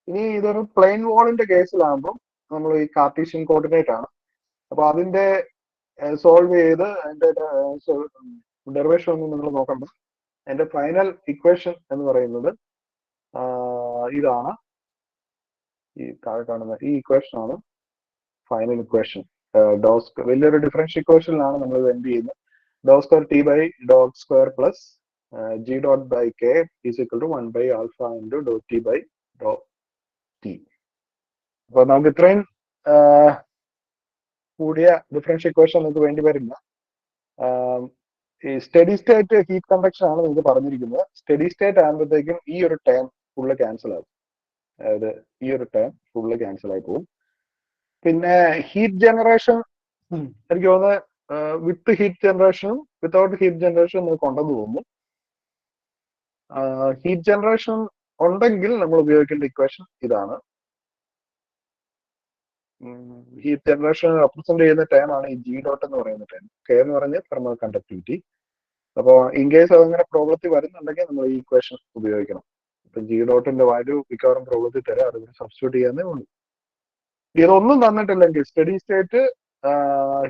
ഇനി ഇതൊരു പ്ലെയിൻ വോളിന്റെ കേസിലാകുമ്പോൾ നമ്മൾ ഈ കാർട്ടീഷ്യൻ കോർഡിനേറ്റ് ആണ്. അപ്പൊ അതിന്റെ സോൾവ് ചെയ്ത് അതിന്റെ ഡെറിവേഷൻ ഒന്നും നിങ്ങൾ നോക്കണ്ട. അതിന്റെ ഫൈനൽ ഇക്വേഷൻ എന്ന് പറയുന്നത് ഇതാണ്, ഈ താഴെ കാണുന്ന ഈ ഇക്വേഷൻ ആണ് ഫൈനൽ ഇക്വേഷൻ. വലിയൊരു ഡിഫറൻഷ്യൽ ഇക്വേഷനിലാണ് നമ്മൾ ഇത് എൻഡ് ചെയ്യുന്നത്. dou² T/dou² plus G./K is equal to 1/α into dou/T. അപ്പൊ നമുക്ക് ഇത്രയും കൂടിയ ഡിഫറൻഷ്യൽ ഇക്വേഷൻ നമുക്ക് വേണ്ടി വരില്ല. ഈ സ്റ്റഡി സ്റ്റേറ്റ് ഹീറ്റ് കണ്ടക്ഷൻ ആണ് നിങ്ങൾക്ക് പറഞ്ഞിരിക്കുന്നത്. സ്റ്റഡി സ്റ്റേറ്റ് ആകുമ്പോഴത്തേക്കും ഈ ഒരു ടേം ഫുള്ള് ക്യാൻസൽ ആകും. അതായത് ഈ ഒരു ടേം ഫുള്ള് ക്യാൻസൽ ആയി പോകും. പിന്നെ ഹീറ്റ് ജനറേഷൻ എനിക്ക് തോന്നുന്നത് വിത്ത് ഹീറ്റ് ജനറേഷനും വിത്തൗട്ട് ഹീറ്റ് ജനറേഷനും നമുക്ക് ഉണ്ടെന്ന് തോന്നുന്നു. ഹീറ്റ് ജനറേഷൻ ഉണ്ടെങ്കിൽ നമ്മൾ ഉപയോഗിക്കേണ്ട ഇക്വേഷൻ ഇതാണ്. ഹീറ്റ് ജനറേഷൻ റെപ്രസെന്റ് ചെയ്യുന്ന ടേം ആണ് ഈ G ഡോട്ട് എന്ന് പറയുന്ന ടേം. K എന്ന് പറഞ്ഞാൽ തെർമൽ കണ്ടക്ടിവിറ്റി. അപ്പോൾ ഇൻ കേസ് അതങ്ങനെ പ്രോബ്ലത്തിൽ വരുന്നുണ്ടെങ്കിൽ നമ്മൾ ഈ ഇക്വേഷൻ ഉപയോഗിക്കണം. ഇപ്പൊ ജി ഡോട്ടിന്റെ വാല്യൂ മിക്കവാറും പ്രോബ്ലത്തിൽ തരാം, അത് സബ്സ്റ്റിറ്റ്യൂട്ട് ചെയ്യാന്നേ ഉള്ളൂ. ഇതൊന്നും തന്നിട്ടില്ലെങ്കിൽ steady state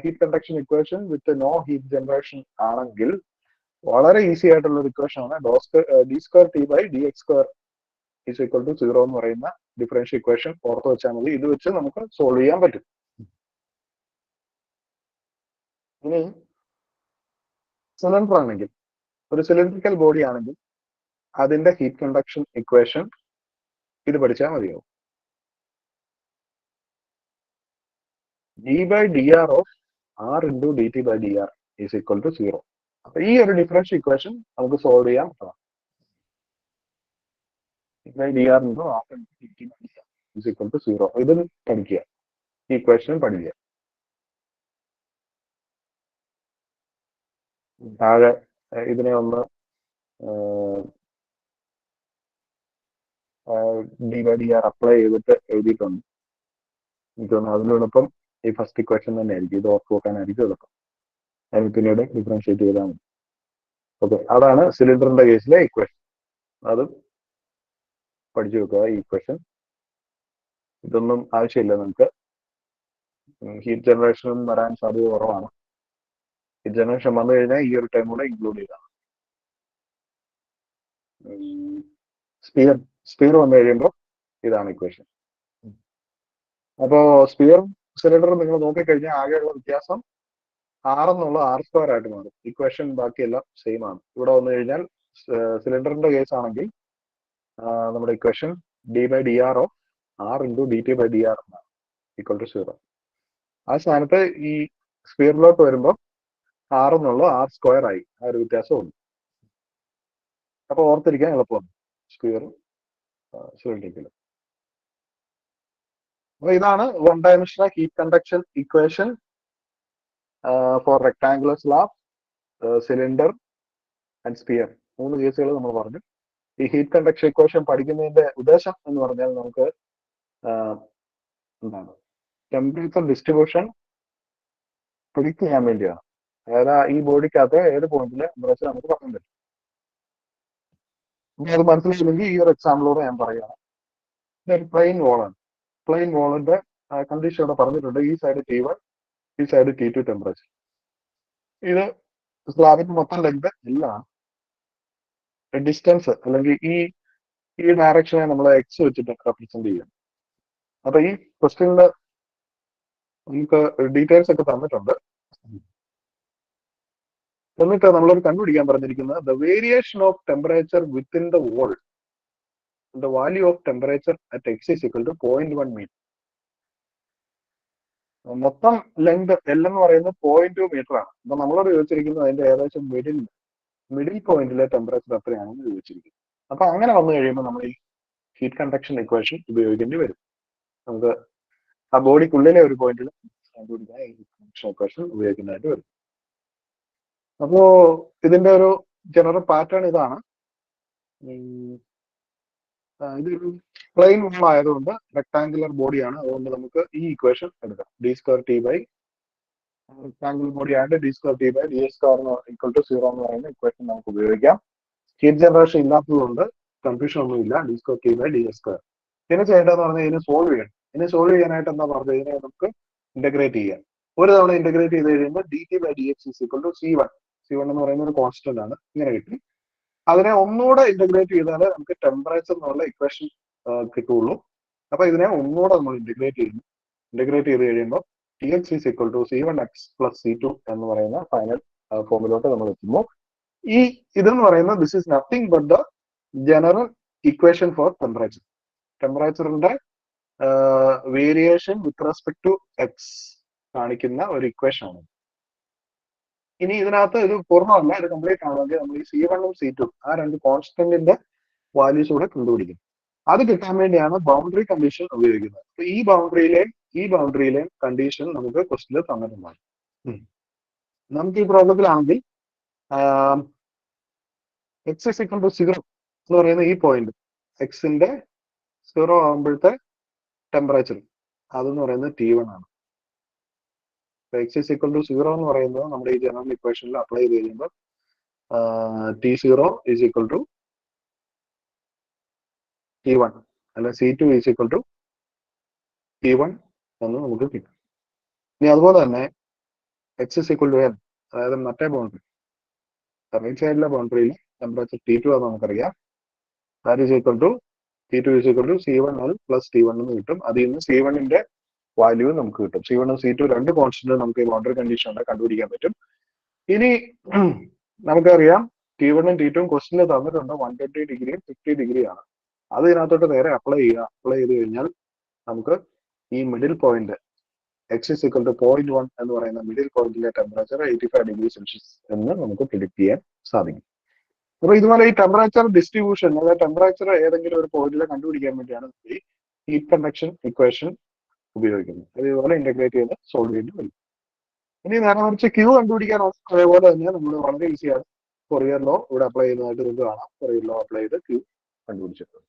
heat conduction equation with no heat generation ആണെങ്കിൽ വളരെ ഈസി ആയിട്ടുള്ള ഒരു ഇക്വേഷൻ ആണ് D square T by D X square is equal to 0 എന്ന് പറയുന്ന ഡിഫറൻഷ്യൽ ഇക്വേഷൻ ഓർത്ത് വെച്ചാൽ മതി. ഇത് വെച്ച് നമുക്ക് സോൾവ് ചെയ്യാൻ പറ്റും. ഇനി സിലിണ്ടർ ആണെങ്കിൽ, ഒരു സിലിണ്ടറിക്കൽ ബോഡി ആണെങ്കിൽ അതിന്റെ ഹീറ്റ് കണ്ടക്ഷൻ ഇക്വേഷൻ ഇത് പഠിച്ചാൽ മതിയാവും. D by D R of R into D T by D R is equal to 0. അപ്പൊ ഈ ഒരു ഡിഫറൻഷ്യൽ ഇക്വേഷൻ നമുക്ക് സോൾവ് ചെയ്യാൻ പറ്റണം. D R into R into D T by D R is equal to 0. ഇത് പഠിക്കുക, ഈ equation പഠിക്കുക. താഴെ ഇതിനെ ഒന്ന് D by D R apply ചെയ്തിട്ട് എഴുതിയിട്ടുണ്ട്. എനിക്ക് തോന്നുന്നു അതിനോടൊപ്പം ഈ ഫസ്റ്റ് ഇക്വേഷൻ തന്നെ ആയിരിക്കും, ഇത് ഓർത്ത് വെക്കാനായിരിക്കും എളുപ്പം. അതിന് പിന്നീട് ഡിഫറൻഷിയേറ്റ് ചെയ്താൽ മതി. ഓക്കെ, അതാണ് സിലിണ്ടറിന്റെ കേസിലെ ഇക്വേഷൻ. അത് പഠിച്ചു വെക്കുക ഈ ഇക്വേഷൻ. ഇതൊന്നും ആവശ്യമില്ല നമുക്ക്. ഹീറ്റ് ജനറേഷൻ വരാൻ സാധ്യത കുറവാണ്. ഹീറ്റ് ജനറേഷൻ വന്നു കഴിഞ്ഞാൽ ഈ ഒരു ടൈം കൂടെ ഇൻക്ലൂഡ് ചെയ്താണ്. സ്പിയർ വന്നു കഴിയുമ്പോൾ ഇതാണ് ഇക്വേഷൻ. അപ്പോ സ്പിയർ സിലിണ്ടർ നിങ്ങൾ നോക്കിക്കഴിഞ്ഞാൽ ആകെയുള്ള വ്യത്യാസം ആർ എന്നുള്ള ആർ സ്ക്വയർ ആയിട്ട് മാറും. ഇക്വേഷൻ ബാക്കിയെല്ലാം സെയിം ആണ്. ഇവിടെ വന്നു കഴിഞ്ഞാൽ സിലിണ്ടറിന്റെ കേസ് ആണെങ്കിൽ നമ്മുടെ equation D by D R of R into D T by D R എന്നാണ് ഈക്വൽ ടു 0. ആ സ്ഥാനത്ത് ഈ സ്പിയറിലോട്ട് വരുമ്പോൾ ആർ എന്നുള്ള ആർ സ്ക്വയർ ആയി, ആ ഒരു വ്യത്യാസമുണ്ട്. അപ്പൊ ഓർത്തിരിക്കാൻ എളുപ്പമാണ് സ്പിയർ സിലിണ്ടറിക്കൽ. അപ്പൊ ഇതാണ് one dimensional heat conduction equation for rectangular slab, cylinder and sphere. 3 കേസുകൾ നമ്മൾ പറഞ്ഞു. ഈ ഹീറ്റ് കണ്ടക്ഷൻ ഇക്വേഷൻ പഠിക്കുന്നതിന്റെ ഉദ്ദേശം എന്ന് പറഞ്ഞാൽ നമുക്ക് എന്താണ് ടെമ്പറേച്ചർ ഡിസ്ട്രിബ്യൂഷൻ പ്രിഡിക്ട് ചെയ്യാൻ വേണ്ടിയാണ്. അതായത് ഈ ബോഡിക്കകത്ത് ഏത് പോയിന്റിലെ ടെമ്പറേച്ചർ നമുക്ക് പറയാൻ പറ്റും. ഇനി അത് മനസ്സിലായില്ലെങ്കിൽ ഈ ഒരു എക്സാമ്പിളോടെ ഞാൻ പറയുകയാണ്. ഇതൊരു പ്ലെയിൻ വോളാണ്. പ്ലെയിൻ വോളിന്റെ കണ്ടീഷൻ ഇവിടെ പറഞ്ഞിട്ടുണ്ട്. ഈ സൈഡ് T1, ഈ സൈഡ് T2 ടെമ്പറേച്ചർ. ഇത് സ്ലാബിന്റെ മൊത്തം ലെങ്ത് എല്ലാം ഡിസ്റ്റൻസ് അല്ലെങ്കിൽ ഈ ഡയറക്ഷനെ നമ്മൾ എക്സ് വെച്ചിട്ട് റെപ്രസെന്റ് ചെയ്യും. അപ്പൊ ഈ ക്വസ്റ്റ്യനിൽ നമുക്ക് ഡീറ്റെയിൽസ് ഒക്കെ തന്നിട്ടുണ്ട്. എന്നിട്ട് നമ്മളൊരു കണ്ടുപിടിക്കാൻ പറഞ്ഞിരിക്കുന്നത് the variation of temperature within the wall, the value of temperature at X is equal to 0.1 metre. മൊത്തം ലെങ്ത് എൽ എന്ന് പറയുന്നത് 0.2 മീറ്റർ ആണ്. അപ്പൊ നമ്മളോട് ചോദിച്ചിരിക്കുന്നത് അതിന്റെ ഏകദേശം മിഡിൽ പോയിന്റിലെ ടെമ്പറേച്ചർ എത്രയാണെന്ന് ചോദിച്ചിരിക്കുന്നത്. അപ്പൊ അങ്ങനെ വന്നു കഴിയുമ്പോൾ നമ്മൾ ഈ ഹീറ്റ് കണ്ടക്ഷൻ ഇക്വേഷൻ ഉപയോഗിക്കേണ്ടി വരും. നമുക്ക് ആ ബോഡിക്കുള്ളിലെ ഒരു പോയിന്റിൽ ഇക്വേഷൻ ഉപയോഗിക്കുന്നതായിട്ട് വരും. അപ്പോ ഇതിന്റെ ഒരു ജനറൽ പാറ്റേൺ ഇതാണ്. ഇതൊരു പ്ലെയിൻ വോൾ ആയതുകൊണ്ട് റെക്ടാങ്കുലർ ബോഡിയാണ്, അതുകൊണ്ട് നമുക്ക് ഈ ഇക്വേഷൻ എടുക്കാം. D square T by rectangular body ആയിട്ട് D square T by D S square equal to 0 എന്ന് പറയുന്ന ഇക്വേഷൻ നമുക്ക് ഉപയോഗിക്കാം. ഹീറ്റ് ജനറേഷൻ ഇല്ലാത്തതുകൊണ്ട് കൺഫ്യൂഷൻ ഒന്നുമില്ല. D square T by D S square. ഇതിനെ ചെയ്യേണ്ടതെന്ന് പറഞ്ഞാൽ ഇതിനെ സോൾവ് ചെയ്യണം. ഇതിനെ സോൾവ് ചെയ്യാനായിട്ട് എന്താ പറഞ്ഞത്, ഇതിനെ നമുക്ക് ഇന്റഗ്രേറ്റ് ചെയ്യാം. ഒരു തവണ ഇന്റഗ്രേറ്റ് ചെയ്ത് കഴിയുമ്പോൾ D T by D X is equal to C1 എന്ന് പറയുന്ന ഒരു കോൺസ്റ്റന്റ് ആണ്. ഇങ്ങനെ കിട്ടി. അതിനെ ഒന്നുകൂടെ ഇന്റഗ്രേറ്റ് ചെയ്താൽ നമുക്ക് ടെമ്പറേച്ചർ എന്നുള്ള ഇക്വേഷൻ കിട്ടുള്ളൂ. അപ്പൊ ഇതിനെ ഒന്നുകൂടെ നമ്മൾ ഇന്റഗ്രേറ്റ് ചെയ്യുന്നു. ഇന്റഗ്രേറ്റ് ചെയ്ത് കഴിയുമ്പോൾ Tx is equal to C1x plus C2 എന്ന് പറയുന്ന ഫൈനൽ ഫോമിലോട്ട് നമ്മൾ എത്തുമ്പോൾ ഈ ഇതെന്ന് പറയുന്നത് this is nothing but the general equation for temperature. ടെമ്പറേച്ചറിന്റെ variation with respect to X കാണിക്കുന്ന ഒരു ഇക്വേഷൻ ആണ്. ഇനി ഇതിനകത്ത് ഇത് പൂർണ്ണമല്ല, ഇത് കംപ്ലീറ്റ് ആണെങ്കിൽ നമ്മൾ ഈ C1ഉം C2 ആ രണ്ട് കോൺസ്റ്റന്റിന്റെ വാല്യൂസ് കൂടെ കണ്ടുപിടിക്കും. അത് കിട്ടാൻ വേണ്ടിയാണ് ബൗണ്ടറി കണ്ടീഷൻ ഉപയോഗിക്കുന്നത്. അപ്പൊ ഈ ബൗണ്ടറിയിലെയും കണ്ടീഷൻ നമുക്ക് ക്വസ്റ്റ്യനിൽ തന്നിട്ടുണ്ടാകും. നമുക്ക് ഈ പ്രോബ്ലത്തിലാണെങ്കിൽ എക്സ് ഇസ് ഈക്വൽ ടു 0 എന്ന് പറയുന്ന ഈ പോയിന്റ് എക്സിന്റെ 0 ആകുമ്പോഴത്തെ ടെമ്പറേച്ചർ അതെന്ന് പറയുന്നത് T1 ആണ്. എക്സ് ഇസ് ഈക്വൽ ടു 0 എന്ന് പറയുന്നത് നമ്മുടെ ഈ ജനറൽ ഇക്വേഷനിൽ അപ്ലൈ ചെയ്ത് കഴിയുമ്പോൾ T0 is equal to T1 അല്ല C2 is equal to T1 എന്ന് നമുക്ക് കിട്ടും. ഇനി അതുപോലെ തന്നെ X is equal to N, അതായത് മറ്റേ ബൗണ്ടറി റൈറ്റ് സൈഡിലെ ബൗണ്ടറിയിൽ ടെമ്പറേച്ചർ T2 ആണെന്ന് നമുക്കറിയാം. That is equal to T2 is equal to C1L plus T1 എന്ന് കിട്ടും. അതിൽ നിന്ന് C1ന്റെ വാല്യൂ നമുക്ക് കിട്ടും. C1 C2 രണ്ട് കോൺസ്റ്റന്റ് നമുക്ക് ഈ ബൗണ്ടറി കണ്ടീഷൻ കണ്ടുപിടിക്കാൻ പറ്റും. ഇനി നമുക്കറിയാം T1 T2 ക്വസ്റ്റിനിൽ തന്നിട്ടുണ്ട് 120 ഡിഗ്രിയും 50 ഡിഗ്രിയാണ്. അത് ഇതിനകത്തോട്ട് നേരെ അപ്ലൈ ചെയ്യുക. അപ്ലൈ ചെയ്ത് കഴിഞ്ഞാൽ നമുക്ക് ഈ middle point X is equal to 0.1 എന്ന് പറയുന്ന മിഡിൽ പോയിന്റിലെ ടെമ്പറേച്ചർ 85 ഡിഗ്രി സെൽഷ്യസ് എന്ന് നമുക്ക് പ്രിഡിക്ട് ചെയ്യാൻ സാധിക്കും. അപ്പൊ ഇതുപോലെ ഈ ടെമ്പറേച്ചർ ഡിസ്ട്രിബ്യൂഷൻ, അതായത് ടെമ്പറേച്ചർ ഏതെങ്കിലും ഒരു പോയിന്റിലെ കണ്ടുപിടിക്കാൻ വേണ്ടിയാണ് ഈ ഹീറ്റ് കണ്ടക്ഷൻ ഇക്വേഷൻ ഉപയോഗിക്കുന്നത്. ഇതുപോലെ ഇന്റഗ്രേറ്റ് ചെയ്ത് സോൾവ് ചെയ്ത് വരും. ഇനി നേരെ മറിച്ച് ക്യൂ കണ്ടുപിടിക്കാൻ അതേപോലെ തന്നെ നമ്മൾ വളരെ ഈസിയാണ്. ഫൊറിയർ ലോ ഇവിടെ അപ്ലൈ ചെയ്യുന്നതായിട്ട് നിങ്ങൾക്ക് കാണാം. ഫൊറിയർ ലോ അപ്ലൈ ചെയ്ത് ക്യൂ കണ്ടുപിടിച്ചിട്ടുണ്ട്.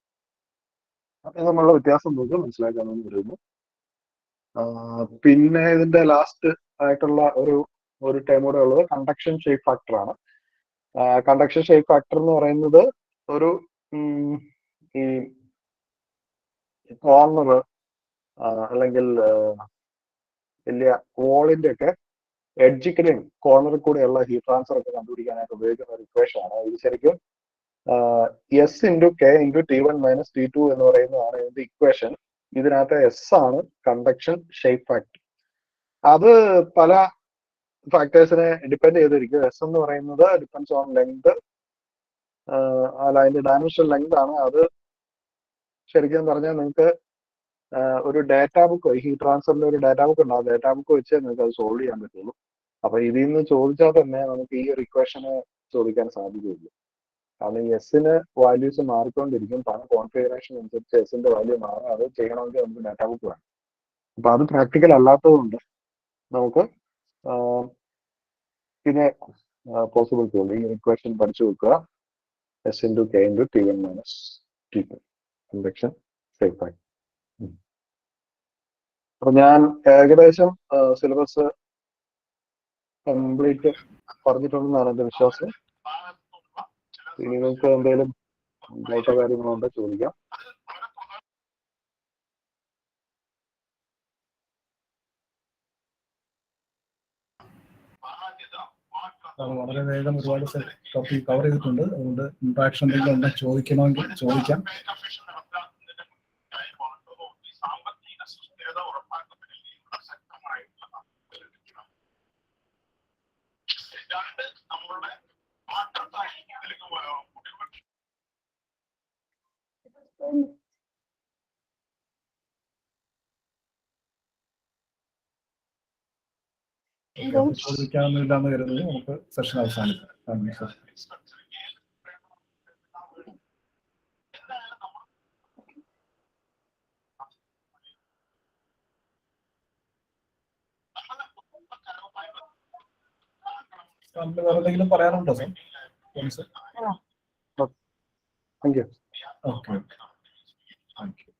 അപ്പൊ നമ്മളുടെ വ്യത്യാസം നമുക്ക് മനസ്സിലാക്കാമെന്ന് വരുന്നു. പിന്നെ ഇതിന്റെ ലാസ്റ്റ് ആയിട്ടുള്ള ഒരു ടൈം കൂടെ ഉള്ളത് കണ്ടക്ഷൻ ഷേപ്പ് ഫാക്ടർ ആണ്. കണ്ടക്ഷൻ ഷേപ്പ് ഫാക്ടർ എന്ന് പറയുന്നത് ഒരു ഈ കോർണർ അല്ലെങ്കിൽ വലിയ വോളിന്റെ ഒക്കെ എഡ്ജിക്കലും കോർണറിൽ കൂടെയുള്ള ഹീറ്റ് ട്രാൻസ്ഫർ ഒക്കെ കണ്ടുപിടിക്കാനായിട്ട് ഉപയോഗിക്കുന്ന ഒരു ഇക്വേഷൻ ആണ്. ഇത് ശരിക്കും S into K into T1 minus T2 എന്ന് പറയുന്നതാണ് ഇതിന്റെ ഇക്വേഷൻ. ഇതിനകത്ത് S ആണ് കണ്ടക്ഷൻ ഷേപ്പ് ഫാക്ടർ. അത് പല ഫാക്ടേഴ്സിനെ ഡിപ്പെൻഡ് ചെയ്തിരിക്കും. S എന്ന് പറയുന്നത് ഡിപ്പെൻഡ്സ് ഓൺ ലെങ്ത്, അല്ല അതിന്റെ ഡയമെൻഷൻ ലെങ്ത് ആണ്. അത് ശരിക്കും പറഞ്ഞാൽ നിങ്ങൾക്ക് ഒരു ഡാറ്റാ ബുക്ക്, ഹീറ്റ് ട്രാൻസ്ഫറിന്റെ ഒരു ഡാറ്റാ ബുക്ക് ഉണ്ട്. ആ ഡാറ്റാ ബുക്ക് വെച്ച് നിങ്ങൾക്ക് അത് സോൾവ് ചെയ്യാൻ പറ്റുള്ളൂ. അപ്പൊ ഇതിൽ നിന്ന് ചോദിച്ചാൽ തന്നെ നമുക്ക് ഈ ഒരു ഇക്വേഷന് ചോദിക്കാൻ സാധ്യതയില്ല. കാരണം എസിന് വാല്യൂസ് മാറിക്കൊണ്ടിരിക്കും. പല കോൺഫിഗറേഷൻ അനുസരിച്ച് എസിന്റെ വാല്യൂ മാറും. അത് ചെയ്യണമെങ്കിൽ നമുക്ക് ഡാറ്റാ ബുക്ക് വേണം. അപ്പൊ അത് പ്രാക്ടിക്കൽ അല്ലാത്തതുകൊണ്ട് നമുക്ക് പിന്നെ പോസിബിലിറ്റി ഉണ്ട്. ഈ ഇക്വേഷൻ പഠിച്ചു വെക്കുക. S into K into T1 minus T2 conduction shape factor. അപ്പൊ ഞാൻ ഏകദേശം സിലബസ് കംപ്ലീറ്റ് പറഞ്ഞിട്ടുണ്ടെന്നാണ് എന്റെ വിശ്വാസം. നിങ്ങൾക്ക് എന്തെങ്കിലും ഡൗട്ടോ കാര്യങ്ങളുണ്ടോ ചോദിക്കാം. വളരെ വേഗം ഒരുപാട് ടോപ്പിക് കവർ ചെയ്തിട്ടുണ്ട്. അതുകൊണ്ട് ഇൻട്രാക്ഷൻ എന്തെങ്കിലും ഉണ്ടെങ്കിൽ ചോദിക്കണമെങ്കിൽ ചോദിക്കാം. ചോദിക്കാവുന്നില്ലാന്ന് കരുതുന്നു. നമുക്ക് സെഷൻ അവസാനിക്കാം. വേറെ എന്തെങ്കിലും പറയാനുണ്ടോ sir? Thank you. Okay, thank you.